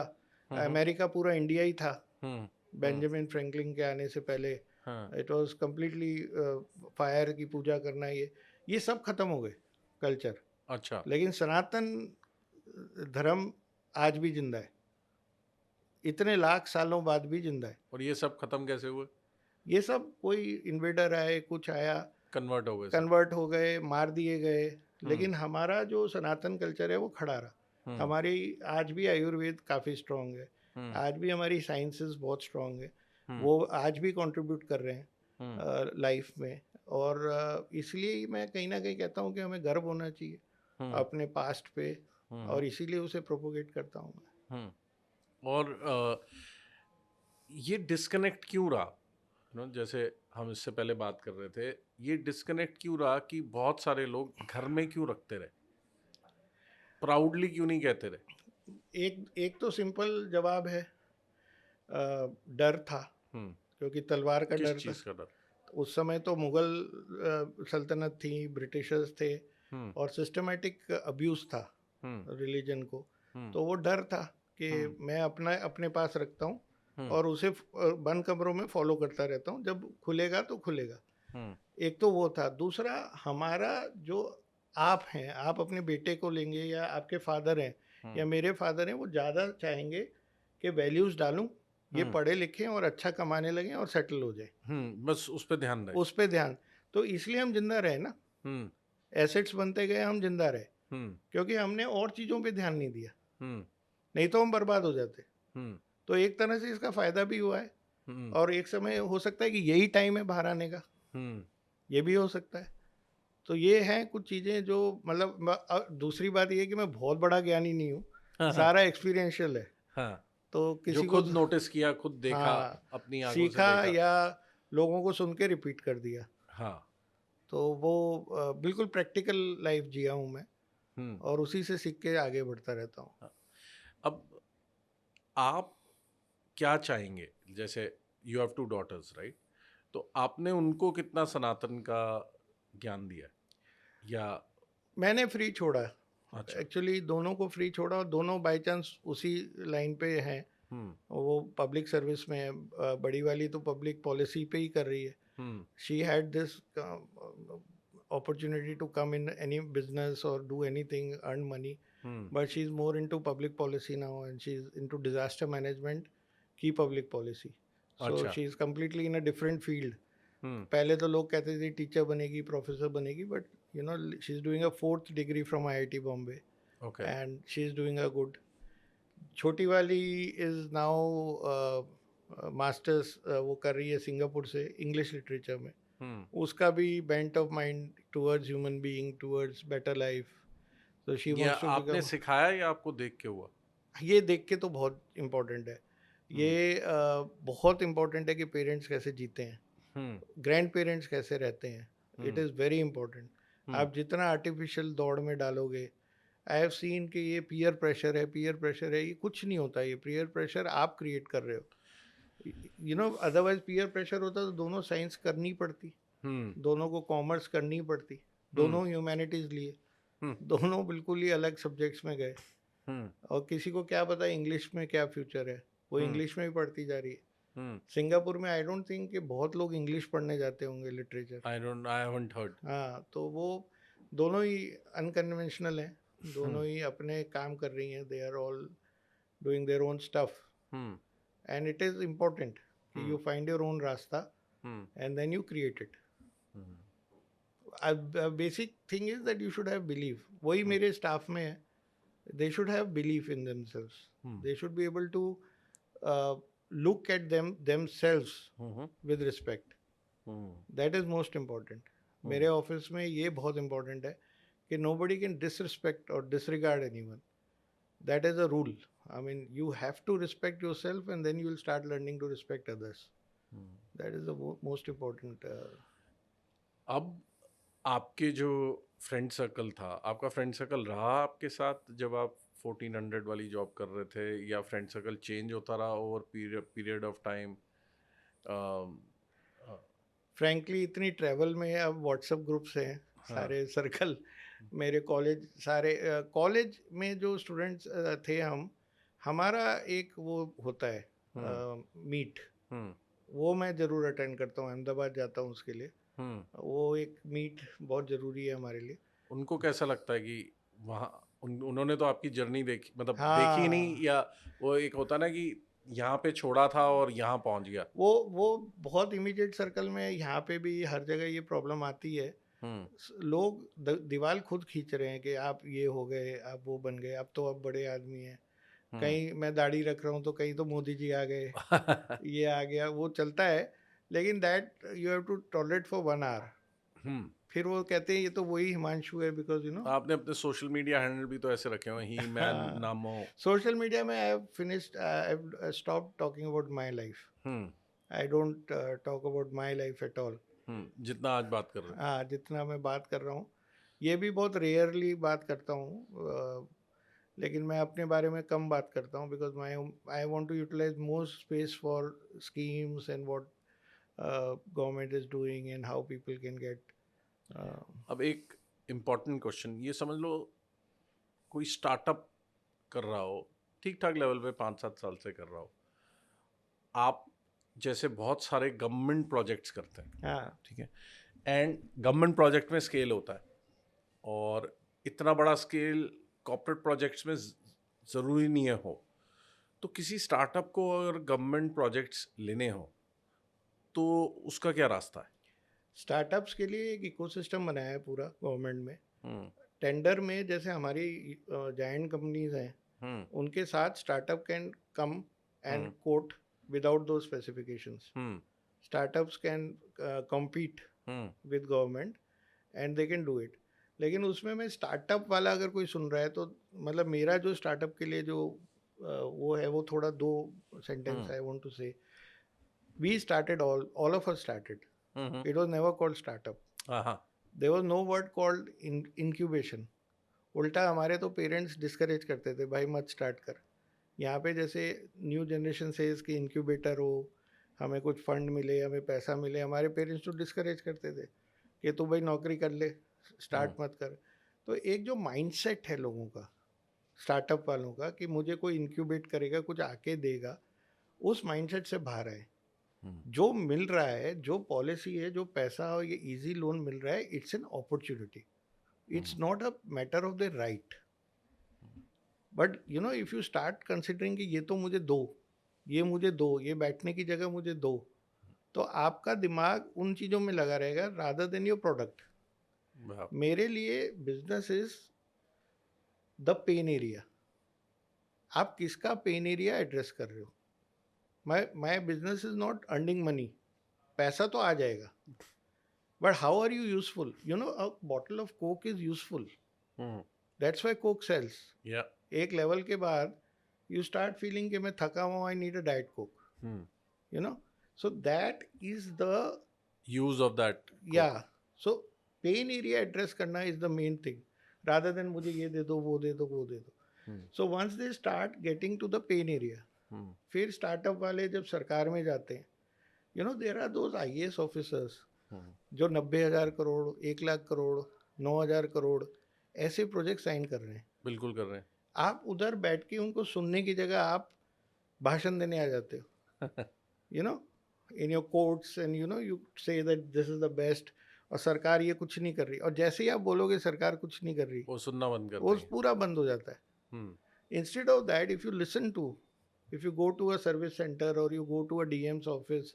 अमेरिका पूरा इंडिया ही था हम्म बेंजामिन फ्रैंकलिन के आने से पहले। हाँ इट वाज कम्प्लीटली फायर की पूजा करना, ये सब खत्म हो गए कल्चर। अच्छा लेकिन सनातन धर्म आज भी जिंदा है, इतने लाख सालों बाद भी जिंदा है। और ये सब खत्म कैसे हुए? ये सब कोई इन्वेडर आए, कुछ आया, कन्वर्ट हो गए सब? कन्वर्ट हो गए, मार दिए गए। हम्म लेकिन हमारा जो सनातन कल्चर है वो खड़ा रहा। हम्म हमारी आज भी आयुर्वेद काफ़ी स्ट्रांग है, हम्म आज भी हमारी साइंसेस बहुत स्ट्रांग है, हम्म वो आज भी कंट्रीब्यूट कर रहे हम्म हैं लाइफ में। और इसलिए मैं कहीं ना कहीं कहता हूँ कि हमें गर्व होना चाहिए हम्म अपने पास्ट पे, हम्म और इसीलिए उसे प्रोपोगेट करता हूँ मैं। और ये डिस्कनेक्ट क्यों रहा? जैसे हम इससे पहले बात कर रहे थे, ये डिस्कनेक्ट क्यों रहा कि बहुत सारे लोग घर में क्यों रखते रहे, प्राउडली क्यों नहीं कहते रहे? एक तो सिंपल जवाब है, डर था, हम्म क्योंकि तलवार का किस डर था। चीज़ का डर? उस समय तो मुगल सल्तनत थी, ब्रिटिशर्स थे, हम्म और सिस्टमेटिक अब्यूज़ था हम्म रिलीजन को। हम्म तो वो डर था कि हम्म मैं अपने पास रखता हूँ हम्म और उसे बंद कमरों में फॉलो करता रहता हूँ, जब खुलेगा तो खुलेगा। हम्म एक तो वो था। दूसरा, हमारा जो आप हैं, आप अपने बेटे को लेंगे या आपके फादर हैं या मेरे फादर हैं, वो ज़्यादा चाहेंगे कि वैल्यूज़ डालूं, ये हम्म पढ़े लिखें और अच्छा कमाने लगें और सेटल हो जाए, बस उस पर ध्यान रहे। उस पे ध्यान। तो इसलिए हम जिंदा रहे ना, हम्म एसेट्स बनते गए, हम जिंदा रहे, हम्म क्योंकि हमने और चीज़ों पे ध्यान नहीं दिया, हम्म नहीं तो हम बर्बाद हो जाते। हम्म तो एक तरह से इसका फ़ायदा भी हुआ है, हम्म और एक समय हो सकता है कि यही टाइम है बाहर आने का, हम्म ये भी हो सकता है। तो ये हैं कुछ चीज़ें जो मतलब दूसरी बात ये है कि मैं बहुत बड़ा ज्ञानी नहीं हूँ, हाँ हाँ सारा एक्सपीरियंशियल है। हाँ, तो जो किसी को खुद नोटिस किया, खुद देखा, हाँ, अपनी आंखों से सीखा देखा। या लोगों को सुन के रिपीट कर दिया। हाँ तो वो बिल्कुल प्रैक्टिकल लाइफ जिया हूँ मैं, हम्म और उसी से सीख के आगे बढ़ता रहता हूँ। हाँ। अब आप क्या चाहेंगे? जैसे you have two daughters, right? तो आपने उनको कितना सनातन का ज्ञान दिया है? या मैंने फ्री छोड़ा, अच्छा एक्चुअली दोनों को फ्री छोड़ा, और दोनों बाई चांस उसी लाइन पे हैं। हम्म वो पब्लिक सर्विस में है, बड़ी वाली तो पब्लिक पॉलिसी पे ही कर रही है। Hmm she had this opportunity to come in any business or do anything, earn money, hmm but she's more into public policy now, and she's into disaster management की public policy. So अच्छा she's completely in a different field. हम्म पहले तो लोग कहते थे टीचर बनेगी, प्रोफेसर बनेगी, but you know she is doing a 4th degree from IIT Bombay, okay and she is doing a good. छोटी वाली इज़ नाउ मास्टर्स वो कर रही है सिंगापुर से, इंग्लिश लिटरेचर में। हम्म उसका भी bent of mind towards human being, towards better life, तो शी ये वांट्स टू आपने बिकम। सिखाया या आपको देख के हुआ? ये देख के तो बहुत इम्पोर्टेंट है। हम्म ये बहुत इम्पोर्टेंट है कि पेरेंट्स कैसे जीते हैं, हम्म ग्रैंड पेरेंट्स कैसे रहते हैं। It hmm is very important. Hmm आप जितना आर्टिफिशियल दौड़ में डालोगे, आई हैव सीन कि ये पीयर प्रेशर है, पीयर प्रेशर है, ये कुछ नहीं होता। ये पीयर प्रेशर आप क्रिएट कर रहे हो, you know. Otherwise peer pressure होता तो दोनों साइंस करनी पड़ती, हम्म दोनों को कॉमर्स करनी पड़ती, हम्म दोनों ह्यूमैनिटीज़ लिए, हम्म दोनों बिल्कुल ही अलग सब्जेक्ट्स में गए। हम्म और किसी को क्या पता इंग्लिश में क्या फ्यूचर है, वो हम्म इंग्लिश में ही पढ़ती जा रही है। हम्म सिंगापुर में आई डोंट थिंक कि बहुत लोग इंग्लिश पढ़ने जाते होंगे, लिटरेचर। I haven't heard. हाँ, तो वो दोनों ही अनकन्वेंशनल हैं, हम्म दोनों ही अपने काम कर रही हैं, they are all doing their own stuff, hmm and it is important कि you hmm find your own रास्ता hmm and then you create it. Hmm basic thing is that you should have believe. वही मेरे स्टाफ में है, they should have belief in themselves. Hmm. They should be able to look at themselves hmm with respect. Hmm That is most important. मेरे ऑफिस में ये बहुत important है कि nobody can disrespect or disregard anyone. That is a rule. I mean, you have to respect yourself, and then you will start learning to respect others. That is the most important. अब आपके जो फ्रेंड सर्कल था, आपका फ्रेंड सर्कल रहा आपके साथ जब आप 1400 वाली जॉब कर रहे थे, या फ्रेंड सर्कल चेंज होता रहा over period of time? Frankly इतनी ट्रैवल में अब व्हाट्सएप ग्रुप्स हैं, सारे सर्कल मेरे कॉलेज, सारे कॉलेज में जो स्टूडेंट्स थे, हमारा एक वो होता है मीट, वो मैं ज़रूर अटेंड करता हूँ, अहमदाबाद जाता हूँ उसके लिए। वो एक मीट बहुत ज़रूरी है हमारे लिए। उनको कैसा लगता है कि वहाँ उन्होंने तो आपकी जर्नी देखी, मतलब देखी नहीं, हाँ, या वो एक होता ना कि यहाँ पे छोड़ा था और यहाँ पहुँच गया? वो बहुत इमीडिएट सर्कल में यहाँ पे भी हर जगह ये प्रॉब्लम आती है। लोग दीवार खुद खींच रहे हैं कि आप ये हो गए, आप वो बन गए, अब तो आप बड़े आदमी हैं। कहीं मैं दाढ़ी रख रहा हूँ तो कहीं तो मोदी जी आ गए, ये आ गया, वो चलता है। लेकिन that you have to tolerate for 1 hour. फिर वो कहते हैं ये तो वही हिमांशु है, बिकॉज आपने अपने सोशल मीडिया हैंडल भी तो ऐसे रखे हुए, ही मैन नामो। सोशल मीडिया में I have finished, I have stop talking about my life. I don't talk about my life at all. जितना आज बात कर रहे हैं। हाँ, जितना मैं बात कर रहा हूँ, ये भी बहुत रेयरली बात करता हूँ। लेकिन मैं अपने बारे में कम बात करता हूँ, because I want to utilise more space for schemes and what government is doing and how people can get. अब एक इम्पॉर्टेंट क्वेश्चन, ये समझ लो कोई स्टार्टअप कर रहा हो, ठीक ठाक लेवल पे 5-7 साल से कर रहा हो, आप जैसे बहुत सारे गवर्नमेंट प्रोजेक्ट्स करते हैं, हाँ, ठीक है, एंड गवर्नमेंट प्रोजेक्ट में स्केल होता है, और इतना बड़ा स्केल कॉर्पोरेट प्रोजेक्ट्स में ज़रूरी नहीं है हो। तो किसी स्टार्टअप को अगर गवर्नमेंट प्रोजेक्ट्स लेने हो तो उसका क्या रास्ता है? स्टार्टअप्स के लिए एक इकोसिस्टम बनाया है पूरा गवर्नमेंट में। टेंडर में जैसे हमारी जायंट कंपनीज हैं, उनके साथ startup can come and quote without those specifications. Startups can compete with government and they can do it। लेकिन उसमें मैं स्टार्टअप वाला अगर कोई सुन रहा है तो मतलब मेरा जो स्टार्टअप के लिए जो वो है, वो थोड़ा दो sentence I want to say. We started, all of us started, it was never called startup, there was no word called incubation। उल्टा हमारे तो पेरेंट्स डिस्करेज करते थे, भाई मत स्टार्ट कर। यहाँ पे जैसे न्यू जनरेशन से इसकी इंक्यूबेटर हो, हमें कुछ फंड मिले, हमें पैसा मिले, हमारे पेरेंट्स तो डिस्करेज करते थे कि तू भाई नौकरी कर ले, स्टार्ट मत कर। तो एक जो माइंडसेट है लोगों का, स्टार्टअप वालों का, कि मुझे कोई इंक्यूबेट करेगा, कुछ आके देगा, उस माइंडसेट से बाहर आए। जो मिल रहा है, जो पॉलिसी है, जो पैसा और ये इजी लोन मिल रहा है, it's an opportunity, it's not a matter of the right. But if you start considering कि ये तो मुझे दो, ये मुझे दो, ये बैठने की जगह मुझे दो, तो आपका दिमाग उन चीज़ों में लगा रहेगा रादर देन योर प्रोडक्ट। मेरे लिए business is the pain area. आप किसका पेन एरिया एड्रेस कर रहे हो? My business is not earning money, पैसा तो आ जाएगा, but how are you useful? A bottle of Coke is useful, that's why Coke sells. एक लेवल के बाद यू स्टार्ट फीलिंग कि मैं थका हुआ, I need a diet Coke, so that is the use of that. या सो पेन एरिया एड्रेस करना is the main thing, rather than मुझे ये दे दो, वो दे दो, वो दे दो। So once they start getting to the pain area, फिर स्टार्टअप वाले जब सरकार में जाते हैं, there are those IAS officers जो 90,000 करोड़, 1 लाख करोड़, 9,000 करोड़ ऐसे प्रोजेक्ट साइन कर रहे हैं। बिल्कुल कर रहे हैं। आप उधर बैठ के उनको सुनने की जगह आप भाषण देने आ जाते हो, in your courts, and you say that this is the best, और सरकार ये कुछ नहीं कर रही, और जैसे ही आप बोलोगे सरकार कुछ नहीं कर रही, वो सुनना बंद कर वो देंगे। पूरा बंद हो जाता है। Instead of that, if you listen to, if you go to a service center, or you go to a DM's office,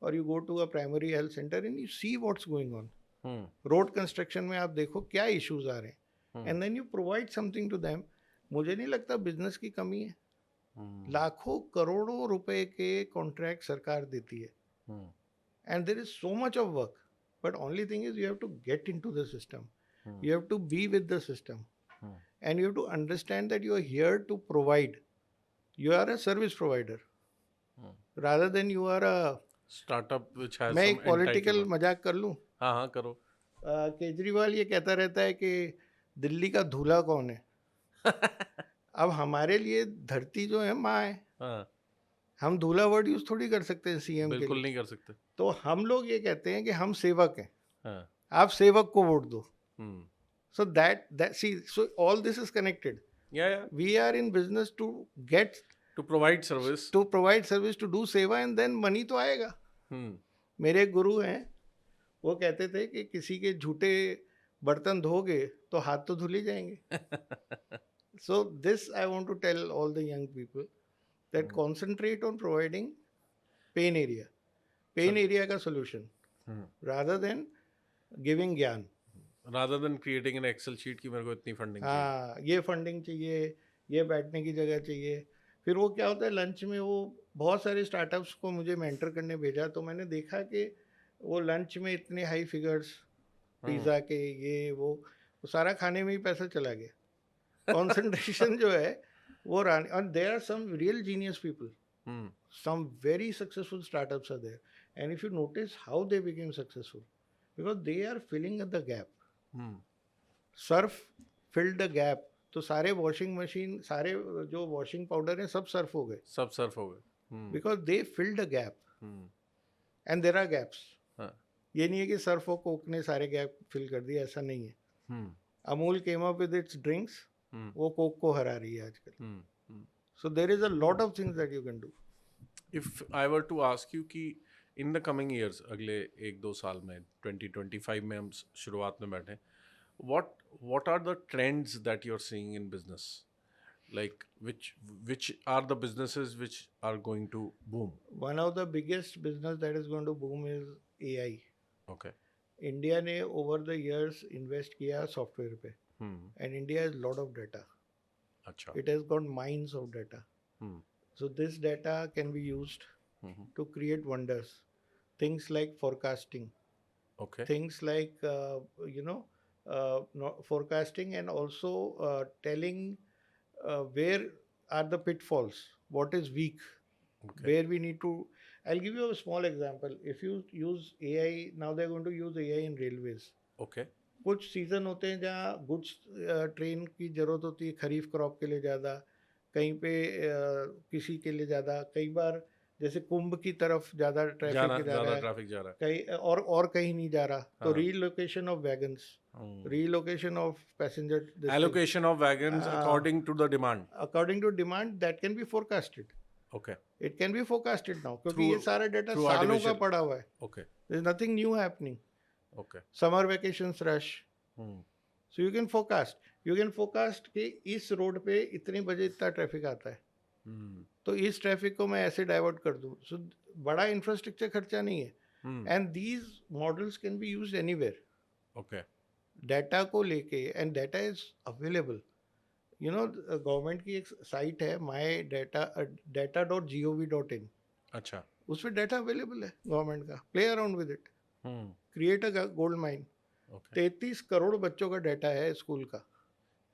or you go to a primary health center, and you see what's going on, road construction में आप देखो क्या इश्यूज आ रहे हैं, and then you provide something to them. मुझे नहीं लगता बिजनेस की कमी है। लाखों करोड़ों रुपए के कॉन्ट्रैक्ट सरकार देती है, and there is so much of work, but only thing is you have to get into the system, you have to be with the system, and you have to understand that you are here to provide, you are a service provider, rather than you are a startup which has मैं some एक पॉलिटिकल entitlement। मजाक कर लूं? हाँ करो। केजरीवाल ये कहता रहता है कि दिल्ली का धूला कौन है। अब हमारे लिए धरती जो है माँ है, हम धूला वर्ड यूज थोड़ी कर सकते हैं CM के लिए, बिल्कुल नहीं कर सकते। तो हम लोग ये कहते हैं कि हम सेवक हैं, आप सेवक को वोट दो। So that see, so all this is connected. Yeah. We are in business to get to provide service. To provide service, to do seva, and then money तो आएगा. मेरे एक गुरु हैं, वो कहते थे कि किसी के झूठे बर्तन धोगे तो हाथ तो धुल ही जाएंगे. So this I want to tell all the young people that concentrate on providing pain area का solution rather than giving ज्ञान. rather than creating an Excel sheet कि मेरे को इतनी फंडिंग चाहिए. हाँ, ये फंडिंग चाहिए, ये बैठने की जगह चाहिए. फिर वो क्या होता है, लंच में वो बहुत सारे स्टार्टअप्स को मुझे मेंटर करने भेजा, तो मैंने देखा कि वो लंच में इतने हाई फिगर्स, पिज़्ज़ा के, ये वो सारा खाने में ही पैसा चला गया. कंसंट्रेशन जो है वो रन. और there are some real genius people, some very successful startups are there, and if you notice how they became successful, because they are filling the gap. Surf filled the gap. तो सारे वॉशिंग मशीन, सारे जो वॉशिंग पाउडर हैं, सब सर्फ हो गए, because they filled the gap. And there are gaps. ये नहीं है कि सर्फ और कोक ने सारे गैप फिल कर दिए, ऐसा नहीं है. Amul came up with its drinks, वो कोक को हरा रही है आजकल. So there is a lot of things that you can do. If I were to ask you कि इन द कमिंग ईयर्स, अगले 1-2 साल में, 2025 में हम शुरुआत में बैठे, what are the trends that you're seeing in business? Like which are the businesses which are going to boom? One of the biggest business that is going to boom is AI. Okay. India ने over the years invest किया software पे, and India has lot of data. अच्छा. It has got mines of data. So this data can be used to create wonders. Things like forecasting. Okay. Things like forecasting, and also telling where are the pitfalls, what is weak, where we need to. I'll give you a small example. If you use AI, now they're going to use AI in railways. Okay. कुछ सीज़न होते हैं जहाँ गुड्स ट्रेन की ज़रूरत होती है, खरीफ क्रॉप के लिए ज़्यादा, कहीं पे किसी के लिए ज़्यादा, कई बार जैसे कुंभ की तरफ ज़्यादा ट्रैफिक जा रहा है, कहीं और कहीं नहीं जा रहा, तो relocation of wagons, relocation of passenger, allocation of wagons according to the demand, that can be forecasted. Okay. It can be forecasted now, क्योंकि ये सारा डेटा सालों का पड़ा हुआ है. Okay. There is nothing new happening. Okay. Summer vacations rush. So you can forecast. You can forecast कि इस रोड पे इतने बजे इतना ट्रैफिक आता है, तो इस ट्रैफिक को मैं ऐसे डाइवर्ट कर दूँ. सो बड़ा इंफ्रास्ट्रक्चर खर्चा नहीं है, and these models can be used anywhere. Okay. Data को लेके, and data is available. You know, government की एक साइट है data.gov.in. अच्छा. उस पर डाटा अवेलेबल है गवर्नमेंट का. Play around with it, create a gold mine. 33 crore बच्चों का डाटा है स्कूल का.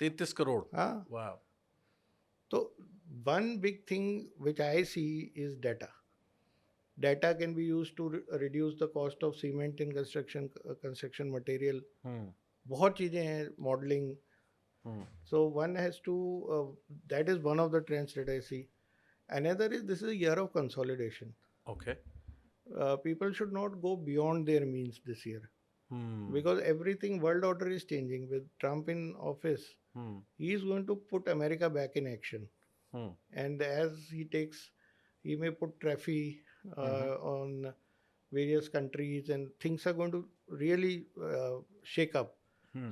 33 करोड़. हाँ. वाह. तो one big thing which I see is data. Data can be used to reduce the cost of cement in construction material. बहुत चीज़ें हैं, modeling. So one has to, that is one of the trends that I see. Another is, this is a year of consolidation. Okay. People should not go beyond their means this year. Because everything, world order is changing. With Trump in office, he is going to put America back in action. And as he may put tariff on various countries, and things are going to really shake up.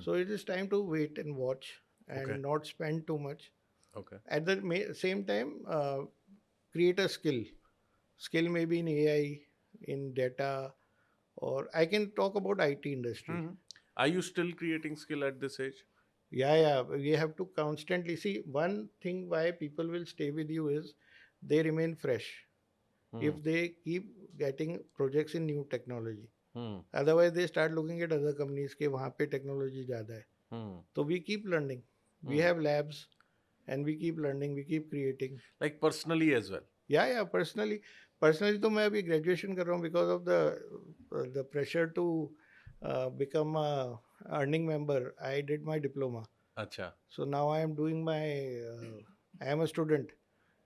So it is time to wait and watch, and not spend too much. Okay. At the same time, create a skill. Skill maybe in AI, in data, or I can talk about IT industry. Are you still creating skill at this age? Yeah. We have to constantly see. One thing why people will stay with you is they remain fresh. If they keep getting projects in new technology. Otherwise they start looking at other companies के वहाँ पे technology ज़्यादा है. So we keep learning. We have labs, and we keep learning. We keep creating. Like personally as well. Yeah. Personally तो मैं अभी graduation कर रहा हूँ because of the pressure to become a earning member. I did my diploma. अच्छा. So now I am doing my. I am a student.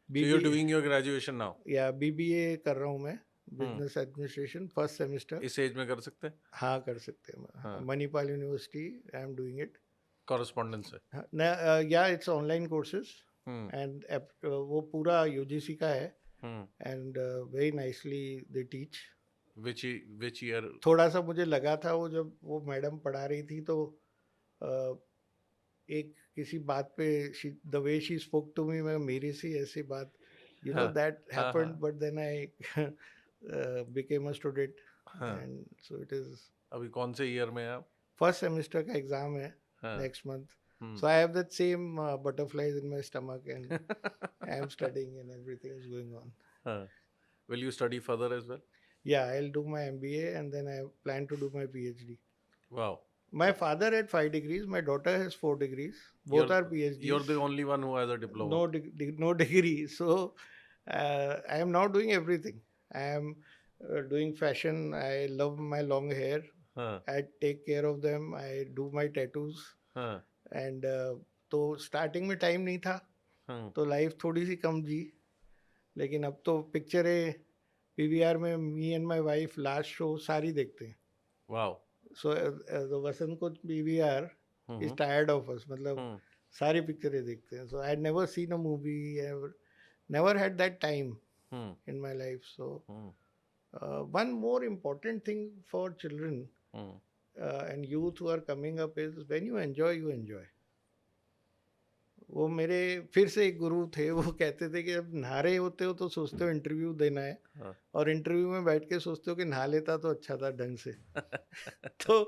So you're doing your graduation now? Yeah, BBA कर रहा हूँ मैं. Business Administration, first semester. इस एज में कर सकते हैं? हाँ, कर सकते हैं. Manipal university, I am doing it. Correspondence है? Yeah, it's online courses. And वो पूरा यूजीसी का है Hmm. And very nicely they teach. Which year? थोड़ा सा मुझे लगा था वो जब वो मैडम पढ़ा रही थी तो एक किसी बात पे the way she spoke to me, मैं मेरी सी ऐसी बात that happened, but then I became a student and so it is. अभी कौन से ईयर में आप? फर्स्ट सेमेस्टर का एग्जाम है next month, so I have that same butterflies in my stomach and I am studying and everything is going on. Will you study further as well? Yeah, I'll do my MBA and then I plan to do my PhD. Wow. My father had 5 degrees, my daughter has 4 degrees, both are PhDs. You're the only one who has a diploma. No degree, so I am now doing everything. I am doing fashion. I love my long hair. I take care of them. I do my tattoos. And तो स्टार्टिंग में टाइम नहीं था तो लाइफ थोड़ी सी कम जी, लेकिन अब तो पिक्चरें पीवीआर में me and my wife last show सारी देखते हैं. वाओ. सो वसंत को PVR is tired of us, मतलब सारी पिक्चरें देखते हैं. So I never seen a movie, never had that time in my life. So one more important thing for children and youth who are coming up is when you enjoy. वो मेरे फिर से एक गुरु थे, वो कहते थे कि जब नहा रहे होते हो तो सोचते हो इंटरव्यू देना है, और इंटरव्यू में बैठ के सोचते हो कि नहा लेता तो अच्छा था ढंग से. तो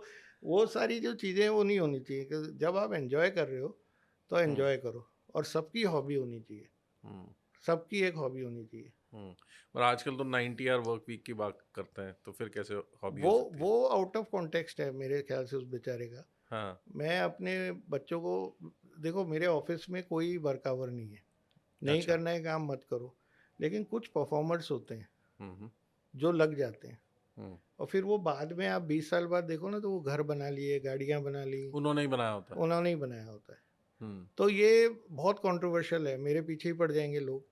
वो सारी जो चीज़ें वो नहीं होनी चाहिए. कि जब आप एंजॉय कर रहे हो तो एंजॉय करो, और सबकी हॉबी होनी चाहिए, सबकी एक हॉबी होनी चाहिए. और आजकल तो 90 आवर वर्क वीक की बात करते हैं, तो फिर कैसे हॉबी हो सकती है? वो आउट ऑफ कॉन्टेक्स्ट है मेरे ख्याल से उस बेचारे का. मैं अपने बच्चों को, देखो मेरे ऑफिस में कोई वर्क आवर नहीं है, नहीं करना है काम मत करो, लेकिन कुछ परफॉर्मर्स होते हैं जो लग जाते हैं, और फिर वो बाद में आप 20 साल बाद देखो ना तो वो घर बना लिए, गाड़ियाँ बना ली, उन्होंने ही बनाया होता है. तो ये बहुत कंट्रोवर्शियल है, मेरे पीछे ही पड़ जाएंगे लोग.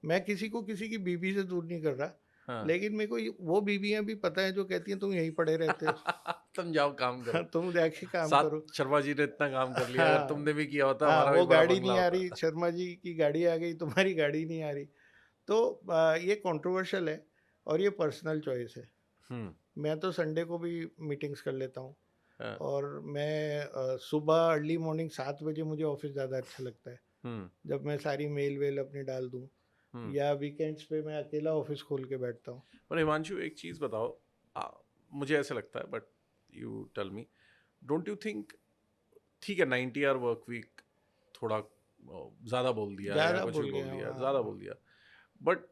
मैं किसी को किसी की बीबी से दूर नहीं कर रहा, लेकिन मेरे को वो बीबियां भी पता है जो कहती हैं तुम यहीं पड़े रहते हो. तुम जाओ काम करो. तुम जाके काम करो. शर्मा जी ने इतना काम कर लिया, अगर तुमने भी किया होता हमारा वो भी बड़ा गाड़ी बंगला नहीं आ होता. रही, शर्मा जी की गाड़ी आ गई, तुम्हारी गाड़ी नहीं आ रही. तो ये कंट्रोवर्शियल है और ये पर्सनल चॉइस है. मैं तो संडे को भी मीटिंग्स कर लेता हूँ, और मैं सुबह अर्ली मॉर्निंग 7 बजे मुझे ऑफिस ज़्यादा अच्छा लगता है, जब मैं सारी मेल वेल अपनी डाल दूँ, या वीकेंड्स पे मैं अकेला ऑफिस खोल के बैठता हूँ. पर हिमांशु एक चीज़ बताओ, मुझे ऐसे लगता है, but you tell me, don't you think, ठीक है 90 आवर वर्क वीक थोड़ा ज़्यादा बोल दिया, ज़्यादा बोल दिया, but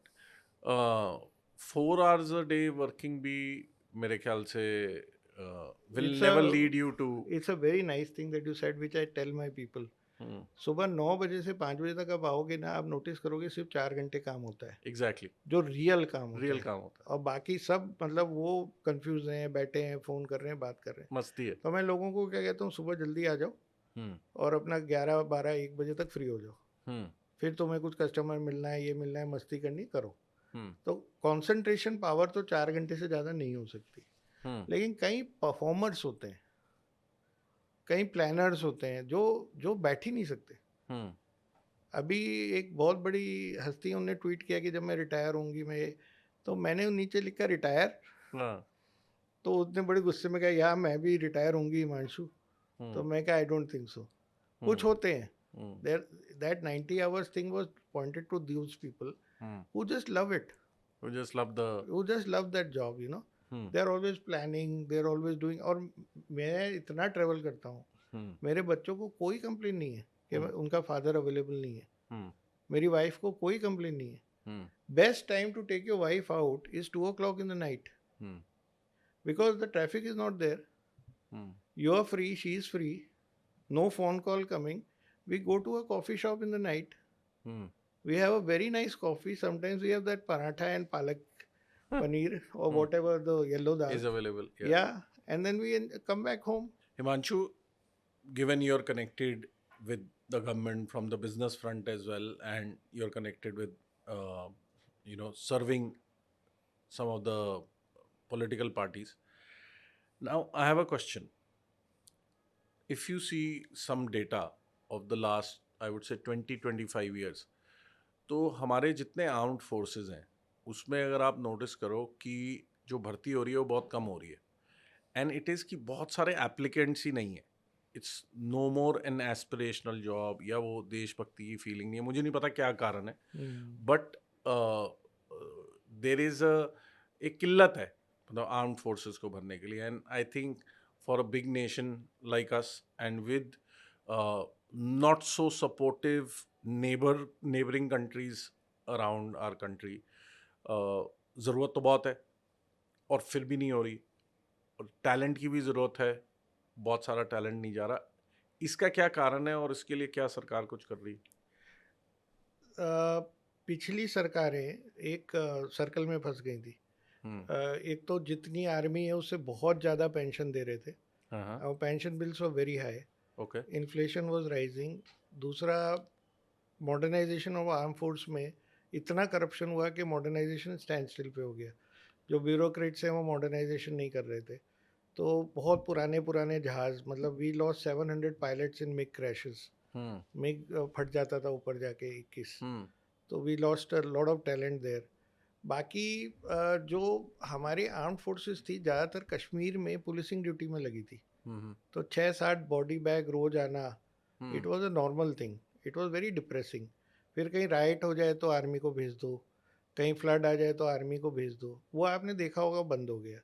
4 hours a day working भी मेरे ख्याल से will never lead you to. It's a very nice thing that you said, which I tell my people. सुबह 9 बजे से 5 बजे तक आप आओगे ना, आप नोटिस करोगे सिर्फ 4 घंटे काम होता है. एग्जैक्टली. जो रियल काम होता है, और बाकी सब मतलब वो कंफ्यूज हैं, बैठे हैं, फ़ोन कर रहे हैं, बात कर रहे हैं, मस्ती है. तो मैं लोगों को क्या कहता हूँ, सुबह जल्दी आ जाओ और अपना 11, 12, 1 बजे तक फ्री हो जाओ. फिर तुम्हें कुछ कस्टमर मिलना है, ये मिलना है, मस्ती करनी, करो. तो कॉन्सेंट्रेशन पावर तो 4 घंटे से ज़्यादा नहीं हो सकती. लेकिन कई परफॉर्मर्स होते हैं, कई प्लानर्स होते हैं जो बैठ ही नहीं सकते. अभी एक बहुत बड़ी हस्ती, उन्होंने ट्वीट किया कि जब मैं रिटायर होंगी मैं, तो मैंने नीचे लिखा रिटायर, तो उसने बड़े गुस्से में कहा यार मैं भी रिटायर होंगी हिमांशु. तो मैं कहा आई डोंट थिंक सो. कुछ होते हैं, that 90 hours thing was pointed to those people who just love it, who just love that job, you know. They are always planning, they are always doing. और मैं इतना ट्रेवल करता हूँ, मेरे बच्चों को कोई कंप्लेन नहीं है कि उनका फादर अवेलेबल नहीं है. मेरी वाइफ को कोई कंप्लेन नहीं है. Best time to take your wife out is 2 o'clock in the night, because the traffic is not there. You are free, she is free, no phone call coming. We go to a coffee shop in the night. We have a very nice coffee. Sometimes we have that paratha and palak paneer or whatever the yellow dal is available. Yeah, and then we come back home. Himanshu, given you're connected with the government from the business front as well, and you're connected with serving some of the political parties, now I have a question. If you see some data of the last I would say 20-25 years, तो हमारे जितने आर्म्ड फोर्सेस हैं उसमें अगर आप नोटिस करो कि जो भर्ती हो रही है वो बहुत कम हो रही है, एंड इट इज़ कि बहुत सारे एप्लीकेंट्स ही नहीं है. It's no more an aspirational job, या वो देशभक्ति की फीलिंग नहीं है, मुझे नहीं पता क्या कारण है, बट देर इज़ एक किल्लत है मतलब आर्म्ड फोर्सेस को भरने के लिए. And I think for a big nation like us and with not so supportive neighboring countries around our country, ज़रूरत तो बहुत है और फिर भी नहीं हो रही, और टैलेंट की भी ज़रूरत है, बहुत सारा टैलेंट नहीं जा रहा. इसका क्या कारण है और इसके लिए क्या सरकार कुछ कर रही है? पिछली सरकारें एक सर्कल में फंस गई थी. एक तो जितनी आर्मी है उससे बहुत ज़्यादा पेंशन दे रहे थे, हाँ, और pension bills were very high, okay. Inflation was rising. दूसरा, मॉडर्नाइजेशन ऑफ आर्म फोर्स में इतना करप्शन हुआ कि मॉडर्नाइजेशन स्टैंड स्टिल पे हो गया. जो ब्यूरोक्रेट्स हैं वो मॉडर्नाइजेशन नहीं कर रहे थे. तो बहुत पुराने पुराने जहाज़, मतलब we lost 700 pilots in MiG crashes. MiG फट जाता था ऊपर जाके 21. तो we lost a lot of talent there. बाकी जो हमारी आर्म फोर्सेस थी ज़्यादातर कश्मीर में पुलिसिंग ड्यूटी में लगी थी. तो 6-7 बॉडी बैग रोज आना, it was a normal thing. It was very depressing. फिर कहीं राइट हो जाए तो आर्मी को भेज दो, कहीं फ्लड आ जाए तो आर्मी को भेज दो. वो आपने देखा होगा बंद हो गया.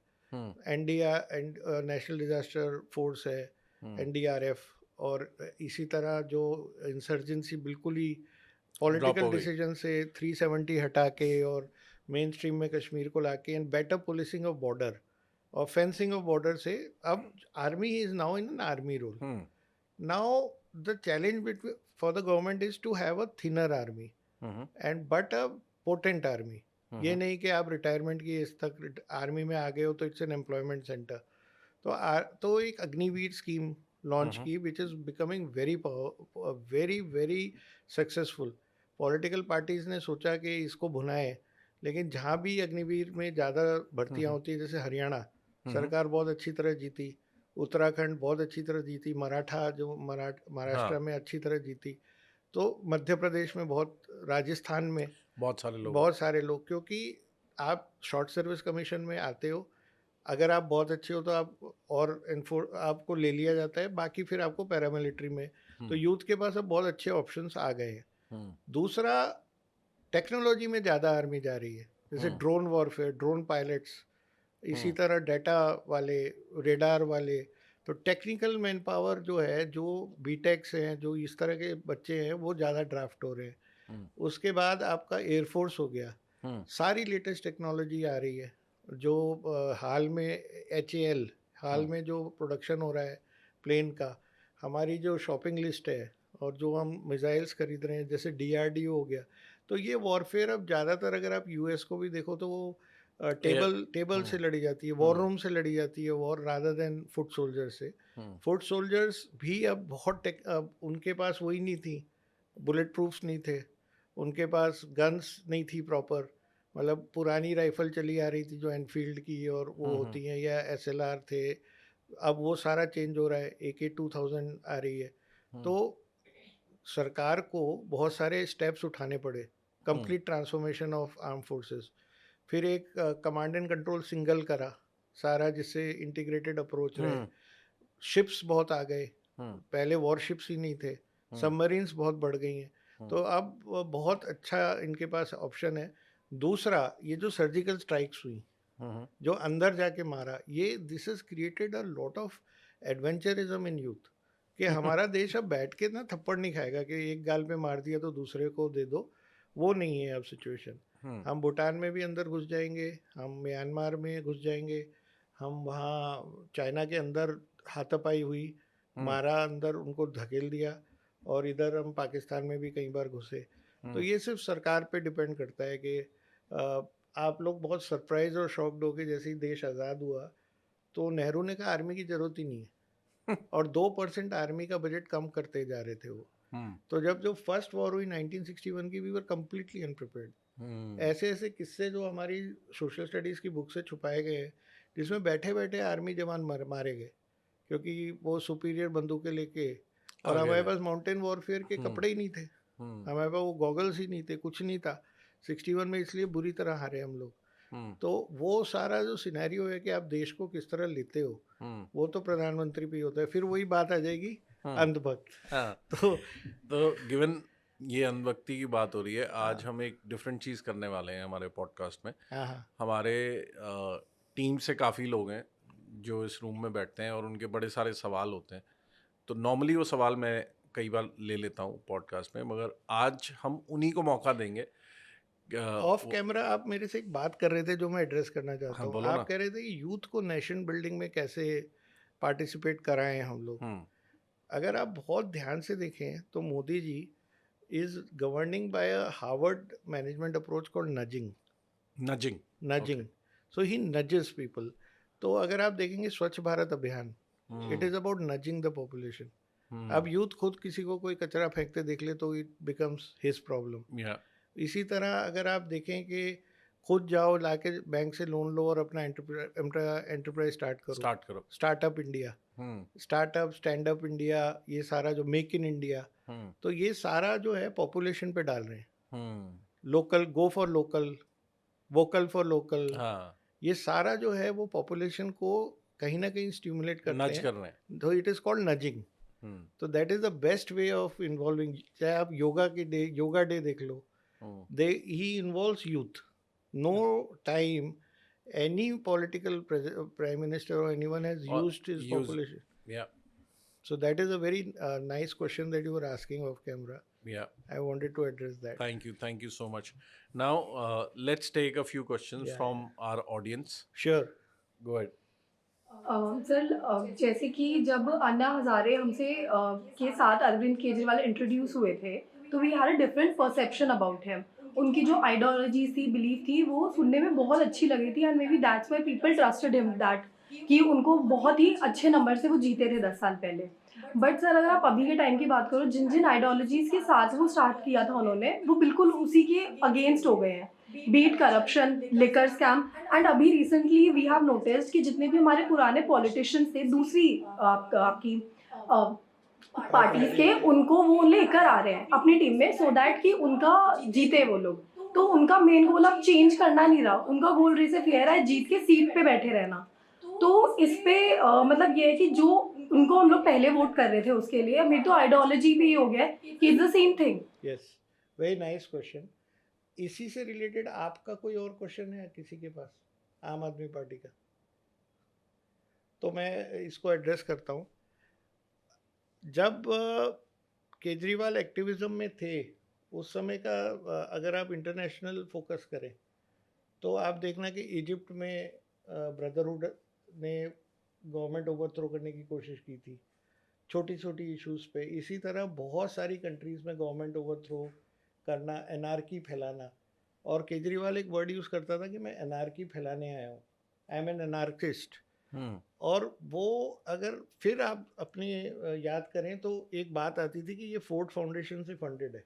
NDR and national disaster force है, एनडीआरएफ. और इसी तरह जो इंसर्जेंसी बिल्कुल ही ड्रॉप पॉलिटिकल हो गई. डिसीजन से 370 हटा के और मेन स्ट्रीम में कश्मीर को लाके, and better policing of border और फेंसिंग ऑफ बॉर्डर से अब army is now in an army role. Now the challenge for the government is to have a thinner army and but a potent army. ये नहीं कि आप रिटायरमेंट की एज तक आर्मी में आ गए हो तो इट्स एन एम्प्लॉयमेंट सेंटर. तो एक अग्निवीर स्कीम लॉन्च की which is becoming very very successful. Political parties ने सोचा कि इसको भुनाए, लेकिन जहाँ भी अग्निवीर में ज़्यादा भर्तियाँ होती है, जैसे हरियाणा सरकार बहुत अच्छी तरह जीती, उत्तराखंड बहुत अच्छी तरह जीती, मराठा जो महाराष्ट्र में अच्छी तरह जीती, तो मध्य प्रदेश में बहुत, राजस्थान में बहुत सारे लोग. क्योंकि आप शॉर्ट सर्विस कमीशन में आते हो, अगर आप बहुत अच्छे हो तो आप और आपको ले लिया जाता है, बाकी फिर आपको पैरामिलिट्री में. तो यूथ के पास अब बहुत अच्छे ऑप्शंस आ गए हैं. दूसरा, टेक्नोलॉजी में ज़्यादा आर्मी जा रही है, जैसे ड्रोन वॉरफेयर, ड्रोन पायलट्स, इसी तरह डाटा वाले, रेडार वाले. तो टेक्निकल मैन पावर जो है, जो बीटेक्स हैं, जो इस तरह के बच्चे हैं, वो ज़्यादा ड्राफ्ट हो रहे हैं. उसके बाद आपका एयरफोर्स हो गया. सारी लेटेस्ट टेक्नोलॉजी आ रही है. जो हाल में HAL, हाल में जो प्रोडक्शन हो रहा है प्लेन का, हमारी जो शॉपिंग लिस्ट है, और जो हम मिसाइल्स खरीद रहे हैं, जैसे DRDO हो गया. तो ये वॉरफेयर अब ज़्यादातर, अगर आप US को भी देखो तो वो टेबल से लड़ी जाती है, वॉर रूम से लड़ी जाती है war, rather than foot soldier से. फुट सोल्जर्स भी अब अब उनके पास वही नहीं थी, बुलेट प्रूफ्स नहीं थे, उनके पास गन्स नहीं थी प्रॉपर. मतलब पुरानी राइफल चली आ रही थी जो एनफील्ड की और वो होती हैं, या SLR थे. अब वो सारा चेंज हो रहा है, AK-2000 आ रही है. तो सरकार को बहुत सारे स्टेप्स उठाने पड़े, complete transformation of arm forces. फिर एक कमांड एंड कंट्रोल सिंगल करा सारा, जिससे इंटीग्रेटेड अप्रोच रहे. शिप्स बहुत आ गए, पहले वॉरशिप्स ही नहीं थे. सबमरीन्स बहुत बढ़ गई हैं. तो अब बहुत अच्छा इनके पास ऑप्शन है. दूसरा, ये जो सर्जिकल स्ट्राइक्स हुई, जो अंदर जाके मारा, ये this is created a lot of adventurism in youth. कि हमारा देश अब बैठ के ना थप्पड़ नहीं खाएगा कि एक गाल पे मार दिया तो दूसरे को दे दो. वो नहीं है अब सिचुएशन. हम भूटान में भी अंदर घुस जाएंगे, हम म्यांमार में घुस जाएंगे, हम वहाँ चाइना के अंदर हाथापाई हुई, मारा, अंदर उनको धकेल दिया, और इधर हम पाकिस्तान में भी कई बार घुसे. तो ये सिर्फ सरकार पे डिपेंड करता है कि आप लोग बहुत सरप्राइज और शॉक्ड हो के जैसे ही देश आज़ाद हुआ तो नेहरू ने कहा आर्मी की ज़रूरत ही नहीं है, और 2% आर्मी का बजट कम करते जा रहे थे वो. तो जब जो फर्स्ट वॉर हुई 1961 की, वी वर कम्प्लीटली अनप्रिपेयर्ड. ऐसे ऐसे किस्से जो हमारी सोशल स्टडीज़ की बुक से छुपाए गए हैं, जिसमें बैठे बैठे आर्मी जवान मारे गए, क्योंकि वो सुपीरियर बंदूकें लेके और आगे हमारे रहे। पास माउंटेन वॉरफेयर के कपड़े ही नहीं थे, हमारे पास वो गॉगल्स ही नहीं थे, कुछ नहीं था। 61 में इसलिए बुरी तरह हारे हम लोग। तो वो सारा जो सिनेरियो है कि आप देश को किस तरह लेते हो, वो तो प्रधानमंत्री पे ही होता है। फिर वही बात आ जाएगी अंधभक्त। हाँ। तो गिवन ये अंधभक्ति की बात हो रही है, आज हम एक डिफरेंट चीज़ करने वाले हैं हमारे पॉडकास्ट में। हाँ हमारे टीम से काफ़ी लोग हैं जो इस रूम में बैठते हैं और उनके बड़े सारे सवाल होते हैं। तो नॉर्मली वो सवाल मैं कई बार ले लेता हूँ पॉडकास्ट में, मगर आज हम उन्हीं को मौका देंगे। ऑफ कैमरा आप मेरे से एक बात कर रहे थे जो मैं एड्रेस करना चाहता हाँ, हूँ। बोलो आप ना। कह रहे थे कि यूथ को नेशन बिल्डिंग में कैसे पार्टिसिपेट कराएं हम लोग। अगर आप बहुत ध्यान से देखें तो Modi ji is governing by a Harvard management approach called nudging. Nudging. So he nudges people. तो अगर आप देखेंगे Swachh Bharat Abhiyan, it is about nudging the population. अब यूथ खुद किसी को कोई कचरा फेंकते देख ले तो इट बिकम्स हिज प्रॉब्लम। इसी तरह अगर आप देखें कि खुद जाओ लाके बैंक से लोन लो और अपना एंटरप्राइज स्टार्ट करो। Startup India, startup stand up India, ये सारा जो मेक इन इंडिया, तो ये सारा जो है पॉपुलेशन पे डाल रहे हैं। Local, go for local, vocal for local, ये सारा जो है वो पॉपुलेशन को कहीं ना कहीं स्टिमुलेट करते नज कर रहे हैं। तो इट इज कॉल्ड नजिंग। तो that is the best way of involving. चाहे आप योगा डे देख लो, they he involves youth. No time any political prime minister or anyone has used his population. Yeah. So that is a very nice question that you were asking off camera. Yeah. I wanted to address that. Thank you so much. Now let's take a few questions from our audience. Sure. Go ahead. Sir, जैसे कि जब अन्ना हजारे हमसे के साथ अरविंद केजरीवाल इंट्रोड्यूस हुए थे, तो we had a different perception about him. उनकी जो आइडियोलॉजी थी, बिलीफ थी, वो सुनने में बहुत अच्छी लगी थी, and may be that's why people trusted him, that कि उनको बहुत ही अच्छे नंबर से वो जीते थे 10 साल पहले। बट सर, अगर आप अभी के टाइम की बात करो, जिन जिन आइडियोलॉजीज़ के साथ वो स्टार्ट किया था उन्होंने, वो बिल्कुल उसी के अगेंस्ट हो गए हैं। Beat corruption, liquor scam, and अभी रिसेंटली वी हैव नोटिस्ड कि जितने भी हमारे पुराने पॉलिटिशियंस थे दूसरी आपकी पार्टीज के, उनको वो लेकर आ रहे हैं अपनी टीम में, सो दैट कि उनका जीते वो लोग। तो उनका मेन गोल अब चेंज करना नहीं रहा, उनका गोल सिर्फ ये रहा है जीत के सीट पे बैठे रहना। तो इस पे मतलब ये है कि जो उनको हम लोग पहले वोट कर रहे थे उसके लिए, मेरी तो आइडियोलॉजी भी हो गया कि it's the same thing. Yes, very nice question. इसी से रिलेटेड आपका कोई और क्वेश्चन है किसी के पास आम आदमी पार्टी का? तो मैं इसको एड्रेस करता हूँ। जब केजरीवाल एक्टिविज्म में थे उस समय का अगर आप इंटरनेशनल फोकस करें तो आप देखना कि इजिप्ट में ब्रदरहुड ने गवर्नमेंट ओवरथ्रो करने की कोशिश की थी छोटी छोटी इश्यूज़ पे। इसी तरह बहुत सारी कंट्रीज़ में गवर्नमेंट ओवरथ्रो करना, एनार्की फैलाना। और केजरीवाल एक वर्ड यूज़ करता था कि मैं एनार्की फैलाने आया हूँ, आई एम एन एनार्किस्ट। और वो अगर फिर आप अपने याद करें तो एक बात आती थी कि ये फोर्ड फाउंडेशन से फंडेड है,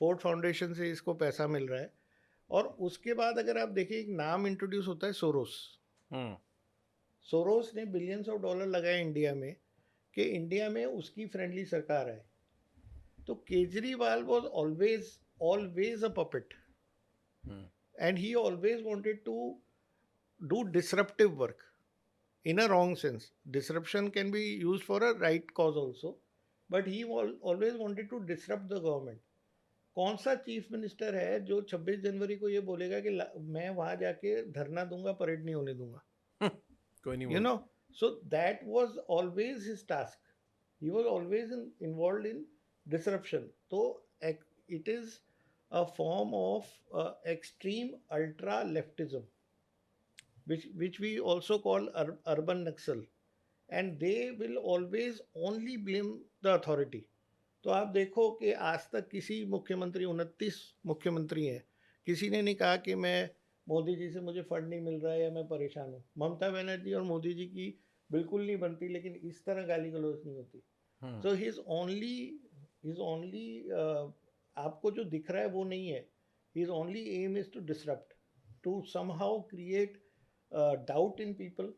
फोर्ड फाउंडेशन से इसको पैसा मिल रहा है। और उसके बाद अगर आप देखें एक नाम इंट्रोड्यूस होता है सोरोस। सोरोस ने बिलियंस ऑफ डॉलर लगाए इंडिया में कि इंडिया में उसकी फ्रेंडली सरकार है। तो Kejriwal was always a puppet and he always wanted to do disruptive work in a wrong sense. Disruption can be used for a right cause also, but he always wanted to disrupt the government. कौन सा चीफ मिनिस्टर है जो 26 जनवरी को ये बोलेगा कि मैं वहां जाके धरना दूंगा, परेड नहीं होने दूंगा? कोई नहीं, you know, so that was always his task. He was always involved in disruption. So it is a form of extreme ultra leftism, which we also call urban Naxal, and they will always only blame the authority. तो आप देखो कि आज तक किसी मुख्यमंत्री, 29 मुख्यमंत्री हैं, किसी ने नहीं कहा कि मैं मोदी जी से मुझे फंड नहीं मिल रहा है या मैं परेशान हूँ। ममता बनर्जी और मोदी जी की बिल्कुल नहीं बनती, लेकिन इस तरह गाली गलौज नहीं होती। सो हिज ओनली आपको जो दिख रहा है वो नहीं है। His only aim is to disrupt, to somehow create doubt in people.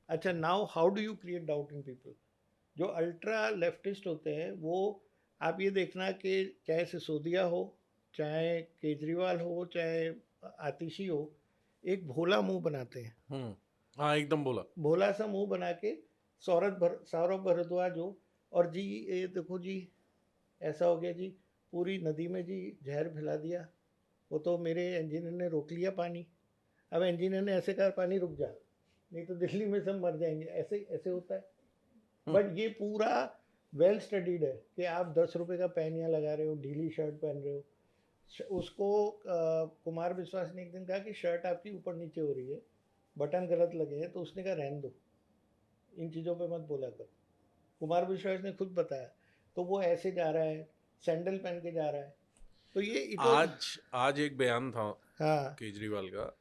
Acha, now how do you create doubt in people? जो अल्ट्रा लेफ्टिस्ट होते हैं वो, आप ये देखना कि चाहे सिसोदिया हो, चाहे केजरीवाल हो, चाहे आतिशी हो, एक भोला मुंह बनाते हैं, हाँ एकदम बोला। भोला सा मुंह बना के सौरभ भारद्वाज हो, और जी ये देखो जी ऐसा हो गया जी, पूरी नदी में जी जहर फैला दिया, वो तो मेरे इंजीनियर ने रोक लिया पानी, अब इंजीनियर ने ऐसे कहा पानी रुक जा, नहीं तो दिल्ली में सब मर जाएंगे, ऐसे ऐसे होता है। बट ये पूरा वेल स्टडीड है कि आप 10 रुपए का पेन यहाँ लगा रहे हो, ढीली शर्ट पहन रहे हो। उसको कुमार विश्वास ने एक दिन कहा कि शर्ट आपकी ऊपर नीचे हो रही है, बटन गलत लगे हैं, तो उसने कहा रहने दो, इन चीज़ों पे मत बोला कर। कुमार विश्वास ने खुद बताया, तो वो ऐसे जा रहा है, सैंडल पहन के जा रहा है, तो ये आज एक बयान था हाँ केजरीवाल का।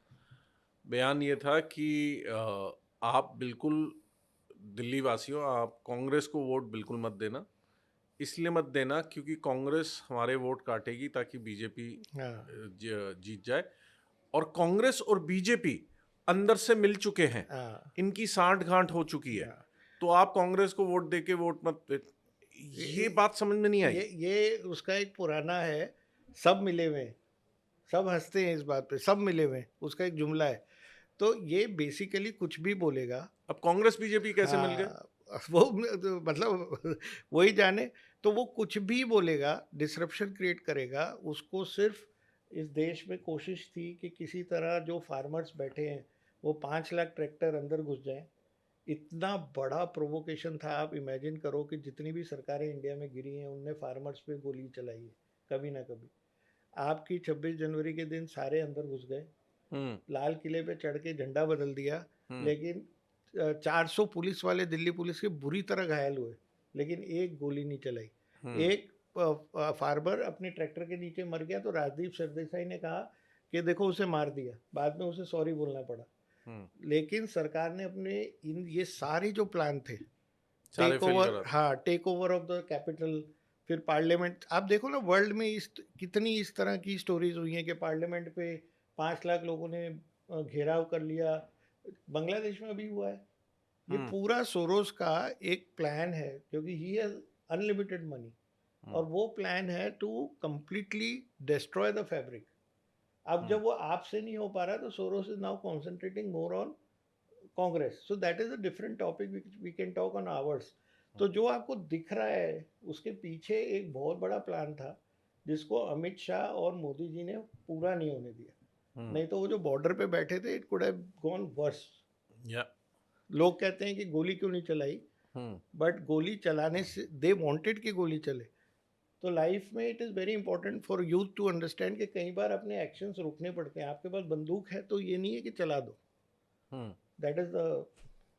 बयान ये था कि आप बिल्कुल दिल्ली वासियों, आप कांग्रेस को वोट बिल्कुल मत देना, इसलिए मत देना क्योंकि कांग्रेस हमारे वोट काटेगी ताकि बीजेपी हाँ जीत जाए, और कांग्रेस और बीजेपी अंदर से मिल चुके हैं, हाँ इनकी साठ गांठ हो चुकी है, हाँ। तो आप कांग्रेस को वोट देके वोट मत। ये बात समझ में नहीं आई। ये उसका एक पुराना है, सब मिले हुए हैं, सब हंसते हैं इस बात पे, सब मिले हुए हैं, उसका एक जुमला है। तो ये बेसिकली कुछ भी बोलेगा। अब कांग्रेस बीजेपी कैसे मिल गए? वो मतलब वही जाने। तो वो कुछ भी बोलेगा, डिसरप्शन क्रिएट करेगा, उसको सिर्फ इस देश में कोशिश थी कि किसी तरह जो फार्मर्स बैठे हैं वो 5 लाख ट्रैक्टर अंदर घुस जाएं। इतना बड़ा प्रोवोकेशन था, आप इमेजिन करो कि जितनी भी सरकारें इंडिया में गिरी हैं उनने फार्मर्स पे गोली चलाई है कभी ना कभी। आपकी 26 जनवरी के दिन सारे अंदर घुस गए, लाल किले पे चढ़ के झंडा बदल दिया, लेकिन 400 पुलिस वाले दिल्ली पुलिस के बुरी तरह घायल हुए, लेकिन एक गोली नहीं चलाई। एक फार्मर अपने ट्रैक्टर के नीचे मर गया, तो राजदीप सरदेसाई ने कहा कि देखो उसे मार दिया, बाद में उसे सॉरी बोलना पड़ा। लेकिन सरकार ने अपने ये सारे जो प्लान थे, टेक ओवर, हाँ take over of the capital, फिर पार्लियामेंट, आप देखो ना वर्ल्ड में कितनी इस तरह की स्टोरीज हुई हैं कि पार्लियामेंट पे 5 लाख लोगों ने घेराव कर लिया। बांग्लादेश में अभी हुआ है। ये पूरा सोरोस का एक प्लान है, क्योंकि ही हैज अनलिमिटेड मनी, और वो प्लान है to completely destroy the fabric. अब जब वो आपसे नहीं हो पा रहा, तो Soros is now concentrating more on Congress. So that is a different topic which we can talk on hours. तो जो आपको दिख रहा है उसके पीछे एक बहुत बड़ा प्लान था, जिसको अमित शाह और मोदी जी ने पूरा नहीं होने दिया। नहीं तो वो जो बॉर्डर पे बैठे थे, it could have gone worse. लोग कहते हैं कि गोली क्यों नहीं चलाई, बट गोली चलाने से दे वांटेड कि गोली चले। तो लाइफ में it is very important for youth to understand कि कई बार अपने एक्शंस रोकने पड़ते हैं। आपके पास बंदूक है तो ये नहीं है कि चला दो। That is the,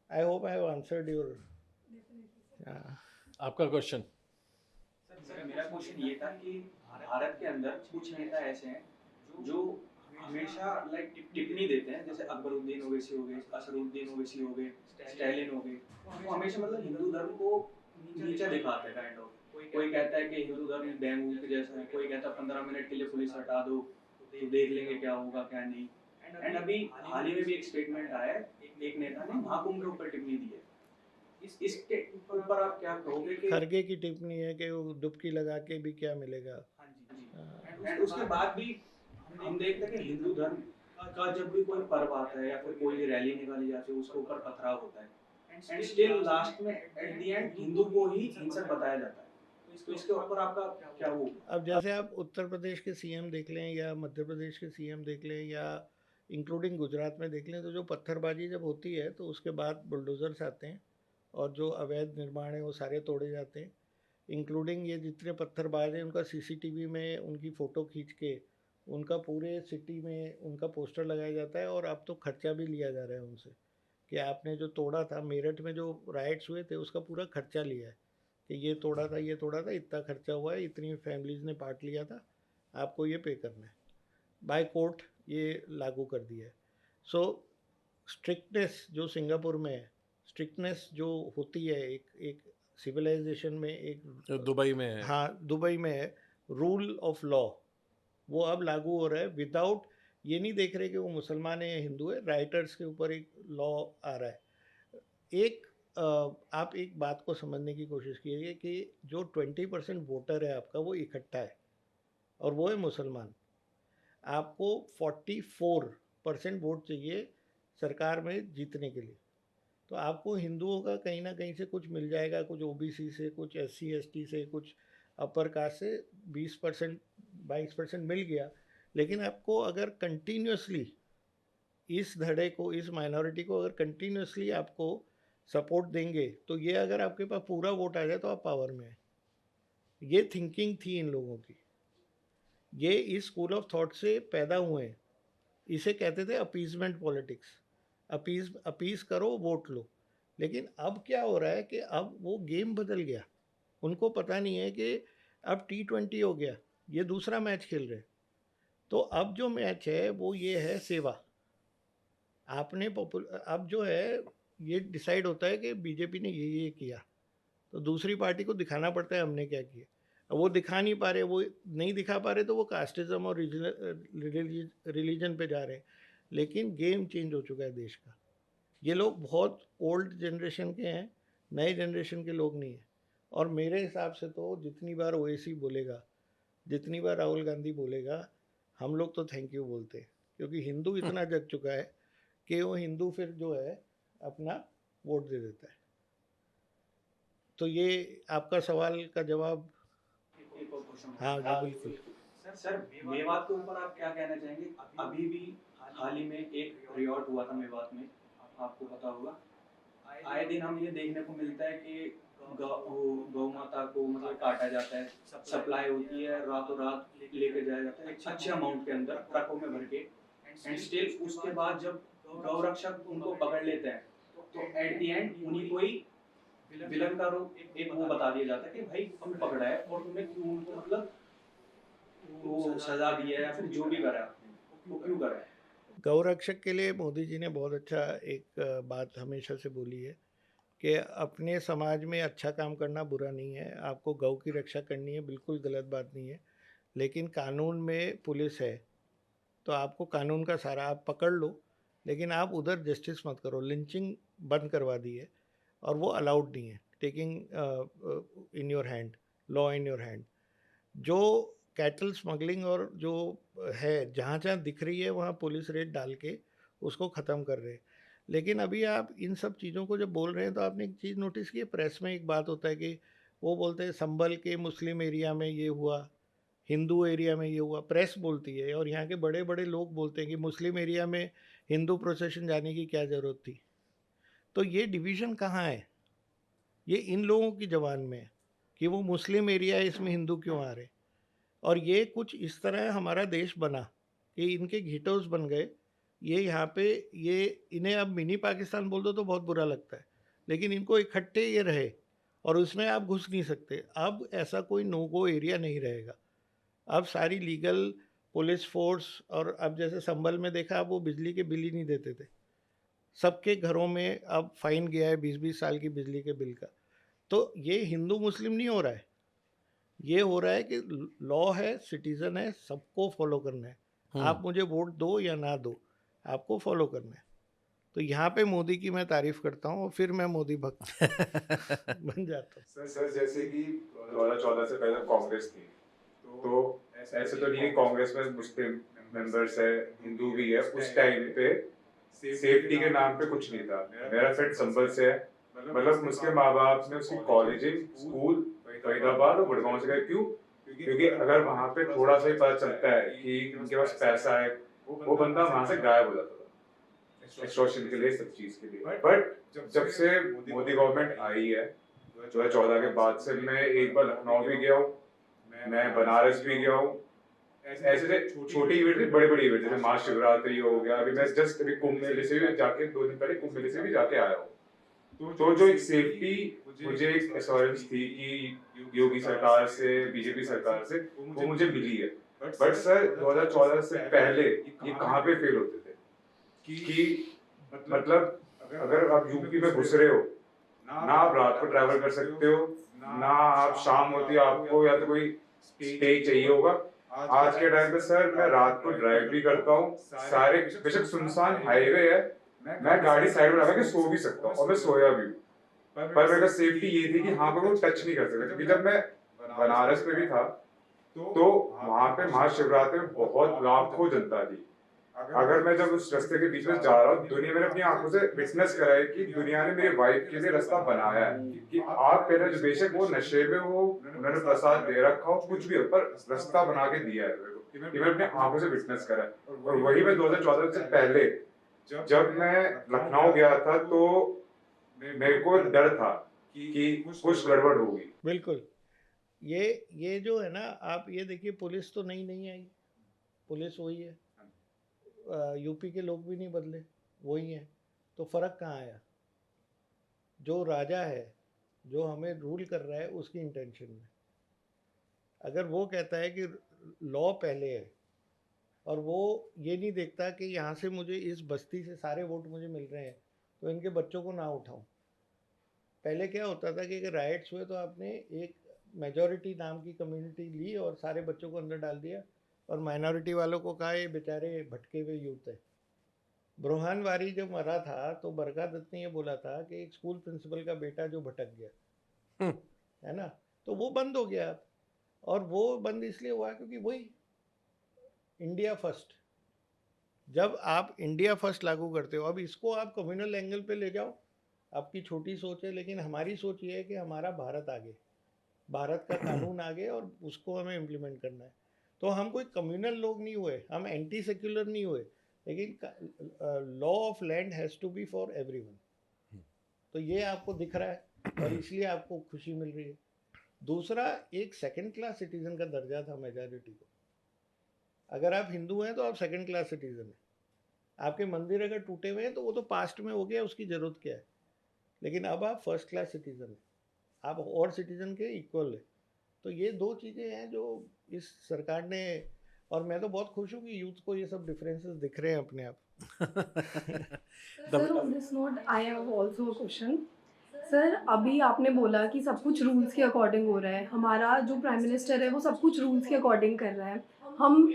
I hope I have answered your. आपका क्वेश्चन? सर मेरा क्वेश्चन ये था कि भारत के अंदर कुछ नेता ऐसे हैं जो हमेशा लाइक टिप्पणी देते हैं, जैसे अकबरुद्दीन ओवैसी हो गए, असदुद्दीन ओवैसी हो गए, स्टालिन हो गए, वो हमेशा मतलब हिंदू धर्म को नीचा दिखाते हैं काइंड ऑफ। कोई कहता है कि हिंदू धर्म डेंगू के जैसा है, कोई कहता है 15 मिनट के लिए पुलिस हटा दो तो देख लेंगे क्या होगा क्या नहीं। एंड अभी हाल ही में भी एक स्टेटमेंट आया है, एक नेता ने महाकुंभ के ऊपर टिप्पणी दी है। इसके ऊपर आप क्या कहोगे? कि खरगे की टिप्पणी है कि वो डुबकी लगा के भी क्या मिलेगा। एंड उसके बाद भी हम देखते हैं कि हिंदू धर्म का जब भी कोई पर्व आता है या फिर कोई रैली निकाली जाती है, उसके ऊपर पथराव होता है, एंड स्टिल लास्ट में एट द एंड हिंदू को ही हिंसक बताया जाता है। तो इसके ऊपर आपका क्या वो? अब जैसे आप उत्तर प्रदेश के सीएम देख लें या मध्य प्रदेश के सीएम देख लें या इंक्लूडिंग गुजरात में देख लें, तो जो पत्थरबाजी जब होती है तो उसके बाद बुलडोज़र्स आते हैं और जो अवैध निर्माण है वो सारे तोड़े जाते हैं। इंक्लूडिंग ये जितने पत्थरबाज हैं उनका सीसीटीवी में उनकी फ़ोटो खींच के उनका पूरे सिटी में उनका पोस्टर लगाया जाता है, और अब तो खर्चा भी लिया जा रहा है उनसे कि आपने जो तोड़ा था, मेरठ में जो राइट्स हुए थे उसका पूरा खर्चा लिया है कि ये तोड़ा था, ये तोड़ा था, इतना खर्चा हुआ है, इतनी फैमिलीज़ ने पार्ट लिया था, आपको ये पे करना है। बाय कोर्ट ये लागू कर दिया है। सो स्ट्रिक्टनेस जो सिंगापुर में है, स्ट्रिक्टनेस जो होती है एक सिविलाइजेशन में, एक दुबई में है, हाँ दुबई में है, रूल ऑफ लॉ, वो अब लागू हो रहा है विदाउट, ये नहीं देख रहे कि वो मुसलमान है या हिंदू है, राइटर्स के ऊपर एक लॉ आ रहा है। एक आप एक बात को समझने की कोशिश कीजिए कि जो 20% वोटर है आपका वो इकट्ठा है और वो है मुसलमान। आपको 44% वोट चाहिए सरकार में जीतने के लिए। तो आपको हिंदुओं का कहीं ना कहीं से कुछ मिल जाएगा, कुछ ओबीसी से, कुछ SC ST से, कुछ अपर कास्ट से 20% 22% मिल गया। लेकिन आपको अगर कंटिन्यूसली इस धड़े को, इस माइनॉरिटी को अगर कंटिन्यूसली आपको सपोर्ट देंगे तो ये अगर आपके पास पूरा वोट आ जाए तो आप पावर में हैं। ये थिंकिंग थी इन लोगों की, ये इस स्कूल ऑफ थॉट से पैदा हुए हैं। इसे कहते थे अपीजमेंट पॉलिटिक्स, अपीज करो वोट लो। लेकिन अब क्या हो रहा है कि अब वो गेम बदल गया। उनको पता नहीं है कि अब T20 हो गया, ये दूसरा मैच खेल रहे। तो अब जो मैच है वो ये है सेवा। आपने अब जो है ये डिसाइड होता है कि बीजेपी ने ये किया तो दूसरी पार्टी को दिखाना पड़ता है हमने क्या किया। अब वो दिखा नहीं पा रहे, वो नहीं दिखा पा रहे तो वो कास्टिज्म और रिलीजन पे जा रहे हैं। लेकिन गेम चेंज हो चुका है देश का। ये लोग बहुत ओल्ड जनरेशन के हैं, नए जनरेशन के लोग नहीं हैं। और मेरे हिसाब से तो जितनी बार ओवैसी बोलेगा, जितनी बार राहुल गांधी बोलेगा, हम लोग तो थैंक यू बोलते हैं, क्योंकि हिंदू इतना जग चुका है कि वो हिंदू फिर जो है अपना वोट दे देता है। तो ये आपका सवाल का जवाब। एक और क्वेश्चन। हाँ जी बिल्कुल। सर मेवात के ऊपर आप क्या कहना चाहेंगे? अभी भी हाल ही में एक रियॉट हुआ था मेवात में, आपको पता होगा। आए दिन हम ये देखने को मिलता है कि गौ माता को मतलब काटा जाता है, सप्लाई होती है, रातों रात लेके जाया जाता है अच्छे अमाउंट के अंदर ट्रकों में भर के, एंड स्टिल उसके बाद जब गौ रक्षक उनको पकड़ लेते हैं तो एट द एंड उन्हीं को ही विलन का रूप एक वो बता दिया जाता है कि भाई तुम पकड़ा है और तुमने क्यों उनको मतलब वो सजा दी है या फिर जो भी करा है वो क्यों करा है। गौ रक्षक के लिए मोदी जी ने बहुत अच्छा एक बात हमेशा से बोली है कि अपने समाज में अच्छा काम करना बुरा नहीं है, आपको गौ की रक्षा करनी है, बिल्कुल गलत बात नहीं है। लेकिन कानून में पुलिस है तो आपको कानून का सहारा, आप पकड़ लो, लेकिन आप उधर जस्टिस मत करो। लिंचिंग बंद करवा दी है और वो अलाउड नहीं है, taking in your hand, law in your hand. जो कैटल स्मगलिंग और जो है जहाँ जहाँ दिख रही है वहाँ पुलिस रेड डाल के उसको ख़त्म कर रहे हैं। लेकिन अभी आप इन सब चीज़ों को जब बोल रहे हैं तो आपने एक चीज़ नोटिस की है, प्रेस में एक बात होता है कि वो बोलते हैं संभल के मुस्लिम एरिया में ये हुआ, हिंदू एरिया में ये हुआ, प्रेस बोलती है। और यहाँ के बड़े बड़े लोग बोलते हैं कि मुस्लिम एरिया में हिंदू प्रोसेशन जाने की क्या ज़रूरत थी। तो ये डिवीज़न कहाँ है? ये इन लोगों की ज़बान में है कि वो मुस्लिम एरिया है, इसमें हिंदू क्यों आ रहे। और ये कुछ इस तरह हमारा देश बना कि इनके घीटोस बन गए। ये यहाँ पे ये इन्हें अब मिनी पाकिस्तान बोल दो तो बहुत बुरा लगता है, लेकिन इनको इकट्ठे ये रहे और उसमें आप घुस नहीं सकते। अब ऐसा कोई नो गो एरिया नहीं रहेगा। अब सारी लीगल पुलिस फोर्स, और अब जैसे संभल में देखा, अब वो बिजली के बिल ही नहीं देते थे, सबके घरों में अब फाइन गया है 20-20 साल की बिजली के बिल का। तो ये हिंदू मुस्लिम नहीं हो रहा है, ये हो रहा है कि लॉ है, सिटीजन है, सबको फॉलो करना है। आप मुझे वोट दो या ना दो, आपको फॉलो करना है। तो यहाँ पे मोदी की मैं तारीफ करता हूँ और फिर मैं मोदी भक्त बन जाता हूँ। सर जैसे कि 2014 से पहले कांग्रेस थी, तो ऐसे तो नहीं है कांग्रेस में मुस्लिम मेंबर्स है, हिंदू भी है। उस टाइम पे सेफ्टी के नाम पे कुछ नहीं था। मेरा फ्रेंड संभल से है, मतलब उसके माँ बाप ने उसकी कॉलेजिंग स्कूल फरीदाबाद और गुड़गांव से गए। क्यों? क्योंकि अगर वहाँ पे थोड़ा सा ही पता चलता है कि उनके पास पैसा है, वो बंदा वहाँ से गायब हो जाता था एक्सटॉर्शन के लिए, सब चीज के लिए। बट जब से मोदी गवर्नमेंट आई है 2014 के बाद से, मैं एक बार लखनऊ भी गया हूँ, मैं बनारस भी गया हूँ। ऐसे छोटी इवेंट, बड़ी बड़ी इवेंट, जैसे महाशिवरात्रि हो गया। अभी मैं जस्ट अभी कुंभ मेले से भी जाके 2 दिन पहले कुंभ मेले से भी जाके आया हूँ। तो जो एक सेफ्टी मुझे एक एश्योरेंस थी कि योगी सरकार से, बीजेपी सरकार से, वो मुझे मिली है। बट सर 2014 से पहले ये कहाँ पे फेल होते थे कि मतलब अगर आप यूपी में घुस रहे हो ना, आप रात को ट्रैवल कर सकते हो ना, आप शाम होती है आपको या तो कोई स्टे चाहिए होगा। आज के टाइम पे सर मैं रात को ड्राइव भी करता हूँ, सारे बेशक सुनसान हाईवे है, मैं गाड़ी साइड में लगा के सो भी सकता हूँ और मैं सोया भी हूँ। पर मेरे को सेफ्टी ये थी कि हाँ पर वो टच नहीं कर सकते, क्योंकि जब मैं बनारस में भी था तो वहाँ पे महाशिवरात्रि में बहुत लाखों जनता थी। अगर मैं जब उस रास्ते के बीच में जा रहा हूँ, दुनिया मैंने अपनी आंखों से विटनेस करा है कि दुनिया ने मेरी वाइफ के लिए रास्ता बनाया है कि आप पहले जो बेशक वो नशे में हो, उन्होंने प्रसाद दे रखा हो, कुछ भी हो, पर रास्ता बना के दिया है मेरे को, कि मैं अपनी आंखों से विटनेस करा है। और वही मैं 2014 से पहले जब मैं लखनऊ गया था तो मेरे को डर था कि कुछ गड़बड़ होगी। बिल्कुल। ये जो है ना, आप ये देखिए, पुलिस तो नई नहीं आई, पुलिस वही है, यूपी के लोग भी नहीं बदले, वही हैं। तो फ़र्क कहाँ आया? जो राजा है, जो हमें रूल कर रहा है, उसकी इंटेंशन में। अगर वो कहता है कि लॉ पहले है और वो ये नहीं देखता कि यहाँ से मुझे इस बस्ती से सारे वोट मुझे मिल रहे हैं, तो इनके बच्चों को ना उठाऊं। पहले क्या होता था कि अगर राइट्स हुए तो आपने एक मेजॉरिटी नाम की कम्युनिटी ली और सारे बच्चों को अंदर डाल दिया, और माइनॉरिटी वालों को कहा ये बेचारे भटके हुए यूथ है। बुरहान वारी जब मरा था तो बरका दत्त ने ये बोला था कि एक स्कूल प्रिंसिपल का बेटा जो भटक गया, है ना, तो वो बंद हो गया। और वो बंद इसलिए हुआ क्योंकि वही इंडिया फर्स्ट। जब आप इंडिया फर्स्ट लागू करते हो, अब इसको आप कम्युनल एंगल पे ले जाओ, आपकी छोटी सोच है, लेकिन हमारी सोच ये है कि हमारा भारत आगे, भारत का कानून आगे, और उसको हमें इम्प्लीमेंट करना है। तो हम कोई कम्युनल लोग नहीं हुए, हम एंटी सेक्युलर नहीं हुए, लेकिन law of land has to be for everyone. तो ये आपको दिख रहा है और इसलिए आपको खुशी मिल रही है। दूसरा, एक सेकंड क्लास सिटीजन का दर्जा था मेजॉरिटी को। अगर आप हिंदू हैं तो आप सेकंड क्लास सिटीजन हैं। आपके मंदिर अगर टूटे हुए हैं तो वो तो पास्ट में हो गया, उसकी ज़रूरत क्या है। लेकिन अब आप फर्स्ट क्लास सिटीजन हैं, आप और सिटीजन के इक्वल है। तो ये दो चीज़ें हैं जो इस सरकार ने, और मैं तो बहुत खुश हूँ कि यूथ को ये सब डिफरेंसेस दिख रहे हैं अपने आप। Sir, on this note I have also a question. Sir, अभी आपने बोला कि सब कुछ रूल्स के अकॉर्डिंग हो रहा है, हमारा जो प्राइम मिनिस्टर है वो सब कुछ रूल्स के अकॉर्डिंग कर रहा है। हम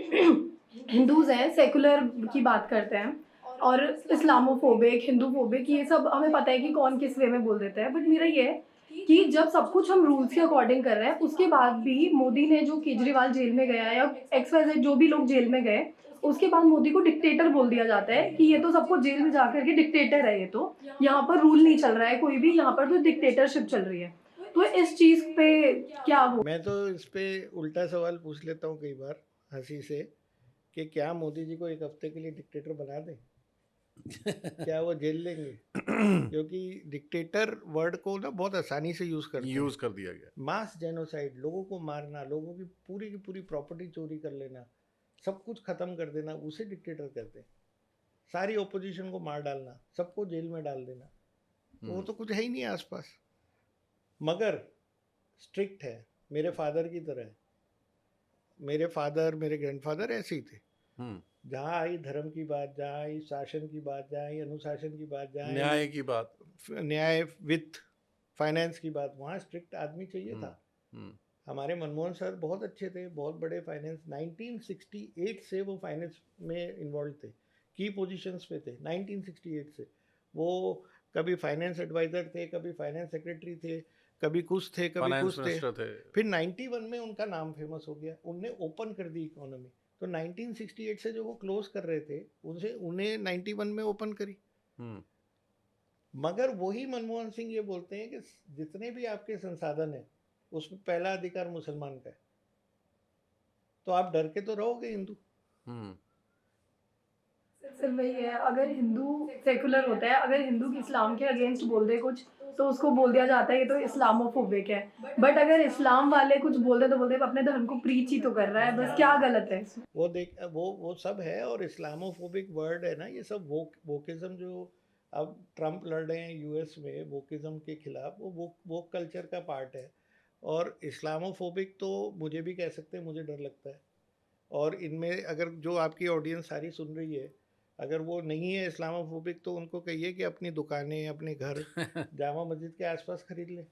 हिंदूज़ हैं, सेकुलर की बात करते हैं, और इस्लामोफोबिक, हिंदूफोबिक, ये सब हमें पता है कि कौन किस वे में बोल देता है। बट मेरा ये है कि जब सब कुछ हम रूल्स के अकॉर्डिंग कर रहे हैं, उसके बाद भी मोदी ने, जो केजरीवाल जेल में गया या XYZ जो भी लोग जेल में गए, उसके बाद मोदी को डिक्टेटर बोल दिया जाता है कि ये तो सबको जेल में जाकर के डिक्टेटर है, ये तो यहाँ पर रूल नहीं चल रहा है कोई भी, यहाँ पर तो डिक्टेटरशिप चल रही है। तो इस चीज़ पे क्या हो? मैं तो इस पे उल्टा सवाल पूछ लेता हूँ कई बार हंसी से, कि क्या मोदी जी को एक हफ्ते के लिए डिक्टेटर बना दें? क्या वो जेल लेंगे? क्योंकि डिक्टेटर वर्ड को ना बहुत आसानी से यूज़ करते हैं। यूज कर दिया गया। मास जेनोसाइड, लोगों को मारना, लोगों की पूरी प्रॉपर्टी चोरी कर लेना, सब कुछ ख़त्म कर देना, उसे डिक्टेटर कहते हैं। सारी ओपोजिशन को मार डालना, सबको जेल में डाल देना, तो वो तो कुछ है ही नहीं आसपास। मगर स्ट्रिक्ट है, मेरे फादर की तरह है। मेरे फादर, मेरे ग्रैंडफादर ऐसे ही थे। जहाँ आई धर्म की बात, जहाँ आई शासन की बात, जहाँ आई अनुशासन की बात, जहाँ न्याय की बात, न्याय विथ फाइनेंस की बात, वहाँ स्ट्रिक्ट आदमी चाहिए था। हमारे मनमोहन सर बहुत अच्छे थे, बहुत बड़े फाइनेंस, 1968 से वो फाइनेंस में इन्वॉल्व थे, की पोजीशंस पे थे 1968 से। वो कभी फाइनेंस एडवाइज़र थे, कभी फाइनेंस सेक्रेटरी थे, कभी कुछ थे, कभी फाइनेंस कुछ मिनिस्टर थे। फिर 91 में उनका नाम फेमस हो गया, उनने ओपन कर दी इकोनॉमी। तो 1968 से जो वो क्लोज कर रहे थे, उन्हें 91 में ओपन करी। मगर वही मनमोहन सिंह ये बोलते हैं कि जितने भी आपके संसाधन हैं उसमें पहला अधिकार मुसलमान का है, तो आप डर के तो रहोगे हिंदू। सिर्फ वही है, अगर हिंदू सेकुलर होता है, अगर हिंदू इस्लाम के अगेंस्ट बोल दे कुछ, तो उसको बोल दिया जाता है ये तो इस्लामोफोबिक है। बट अगर इस्लाम वाले कुछ बोल दे तो बोलते हैं अपने धर्म को प्रीच ही तो कर रहा है, बस क्या गलत है? वो सब है। और इस्लामोफोबिक वर्ड है ना, ये सब वोकिज्म जो अब ट्रम्प लड़ रहे हैं यूएस में वोकिज्म के खिलाफ, वो कल्चर का पार्ट है। और इस्लामोफोबिक तो मुझे भी कह सकते हैं, मुझे डर लगता है। और इनमें अगर जो आपकी ऑडियंस सारी सुन रही है, अगर वो नहीं है इस्लामोफोबिक, तो उनको कहिए कि अपनी दुकानें, अपने घर जामा मस्जिद के आसपास खरीद लें,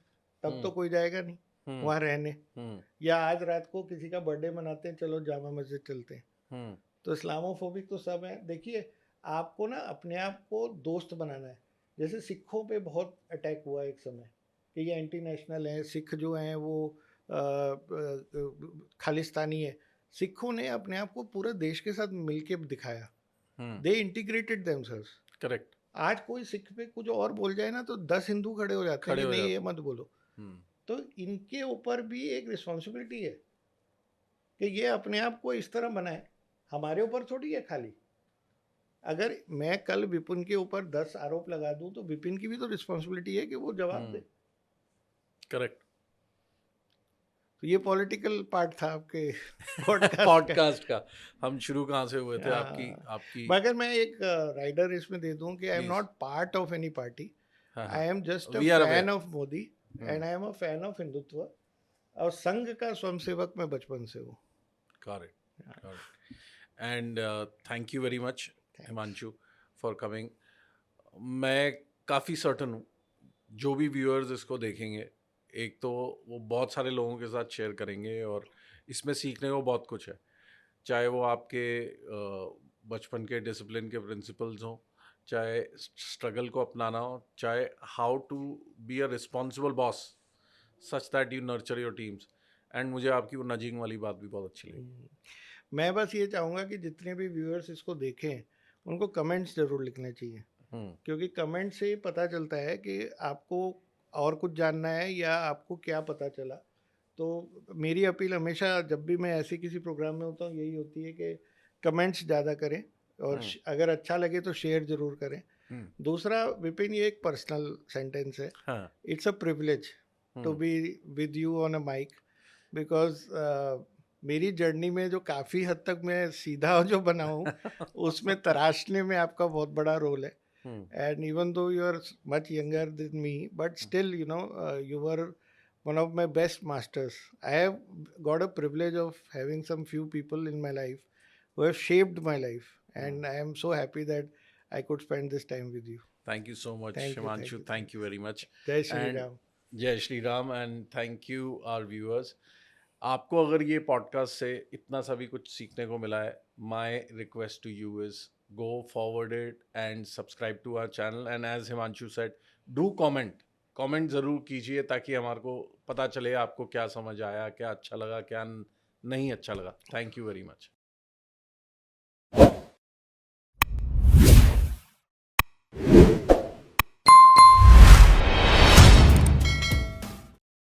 तब तो कोई जाएगा नहीं वहाँ रहने। या आज रात को किसी का बर्थडे मनाते हैं, चलो जामा मस्जिद चलते हैं। तो इस्लामोफोबिक तो सब है। देखिए, आपको ना अपने आप को दोस्त बनाना है। जैसे सिखों पे बहुत अटैक हुआ एक समय, कि ये एंटी नेशनल है, सिख जो हैं वो खालिस्तानी है। सिखों ने अपने आप को पूरे देश के साथ मिलके दिखाया, दे इंटीग्रेटेड देमसेल्व्स। करेक्ट। आज कोई सिख पे कुछ और बोल जाए ना तो 10 हिंदू खड़े हो जाते हैं खड़े कि हो नहीं जाते ये मत बोलो। तो इनके ऊपर भी एक रिस्पॉन्सिबिलिटी है कि ये अपने आप को इस तरह बनाए, हमारे ऊपर थोड़ी है खाली। अगर मैं कल विपिन के ऊपर 10 आरोप लगा दूं तो विपिन की भी तो रिस्पॉन्सिबिलिटी है कि वो जवाब दे। करेक्ट। तो ये पॉलिटिकल पार्ट था आपके पॉडकास्ट पॉडकास्ट का। हम शुरू कहाँ से हुए थे? आपकी मगर मैं एक राइडर इसमें दे दूं कि I am Please. Not part of any party, हाँ, I am just a We are fan aware. Of Modi and I am a fan of Hindutva, और संघ का स्वयंसेवक मैं बचपन से हूँ। Correct. And thank you very much, Himanshu, for coming. मैं काफ़ी सर्टन हूँ जो भी व्यूअर्स इसको देखेंगे, एक तो वो बहुत सारे लोगों के साथ शेयर करेंगे और इसमें सीखने को बहुत कुछ है, चाहे वो आपके बचपन के डिसिप्लिन के प्रिंसिपल्स हों, चाहे स्ट्रगल को अपनाना हो, चाहे how to be a responsible boss such that you nurture your teams. And मुझे आपकी वो नजिंग वाली बात भी बहुत अच्छी लगी। मैं बस ये चाहूँगा कि जितने भी व्यूअर्स इसको देखें उनको कमेंट्स जरूर लिखने चाहिए, क्योंकि कमेंट से पता चलता है कि आपको और कुछ जानना है या आपको क्या पता चला। तो मेरी अपील हमेशा जब भी मैं ऐसे किसी प्रोग्राम में होता हूँ यही होती है कि कमेंट्स ज़्यादा करें और अगर अच्छा लगे तो शेयर ज़रूर करें। दूसरा विपिन, ये एक पर्सनल सेंटेंस है, it's a privilege to be with you on a mic, because मेरी जर्नी में जो काफ़ी हद तक मैं सीधा जो बना हूँ उसमें तराशने में आपका बहुत बड़ा रोल है। And even though you are much younger than me, but still, you know, you were one of my best masters. I have got a privilege of having some few people in my life who have shaped my life, and I am so happy that I could spend this time with you. Thank you so much, Thank you, Himanshu. Thank you very much. Jai Shri And Ram. जय Shri Ram and thank you our viewers. आपको अगर ये पॉडकास्ट से इतना सा भी कुछ सीखने को मिला है, my request to you is go forward it and subscribe to our channel, and as Himanshu said, do comment ज़रूर कीजिए ताकि हमारे को पता चले आपको क्या समझ आया, क्या अच्छा लगा, क्या नहीं अच्छा लगा। Thank you very much.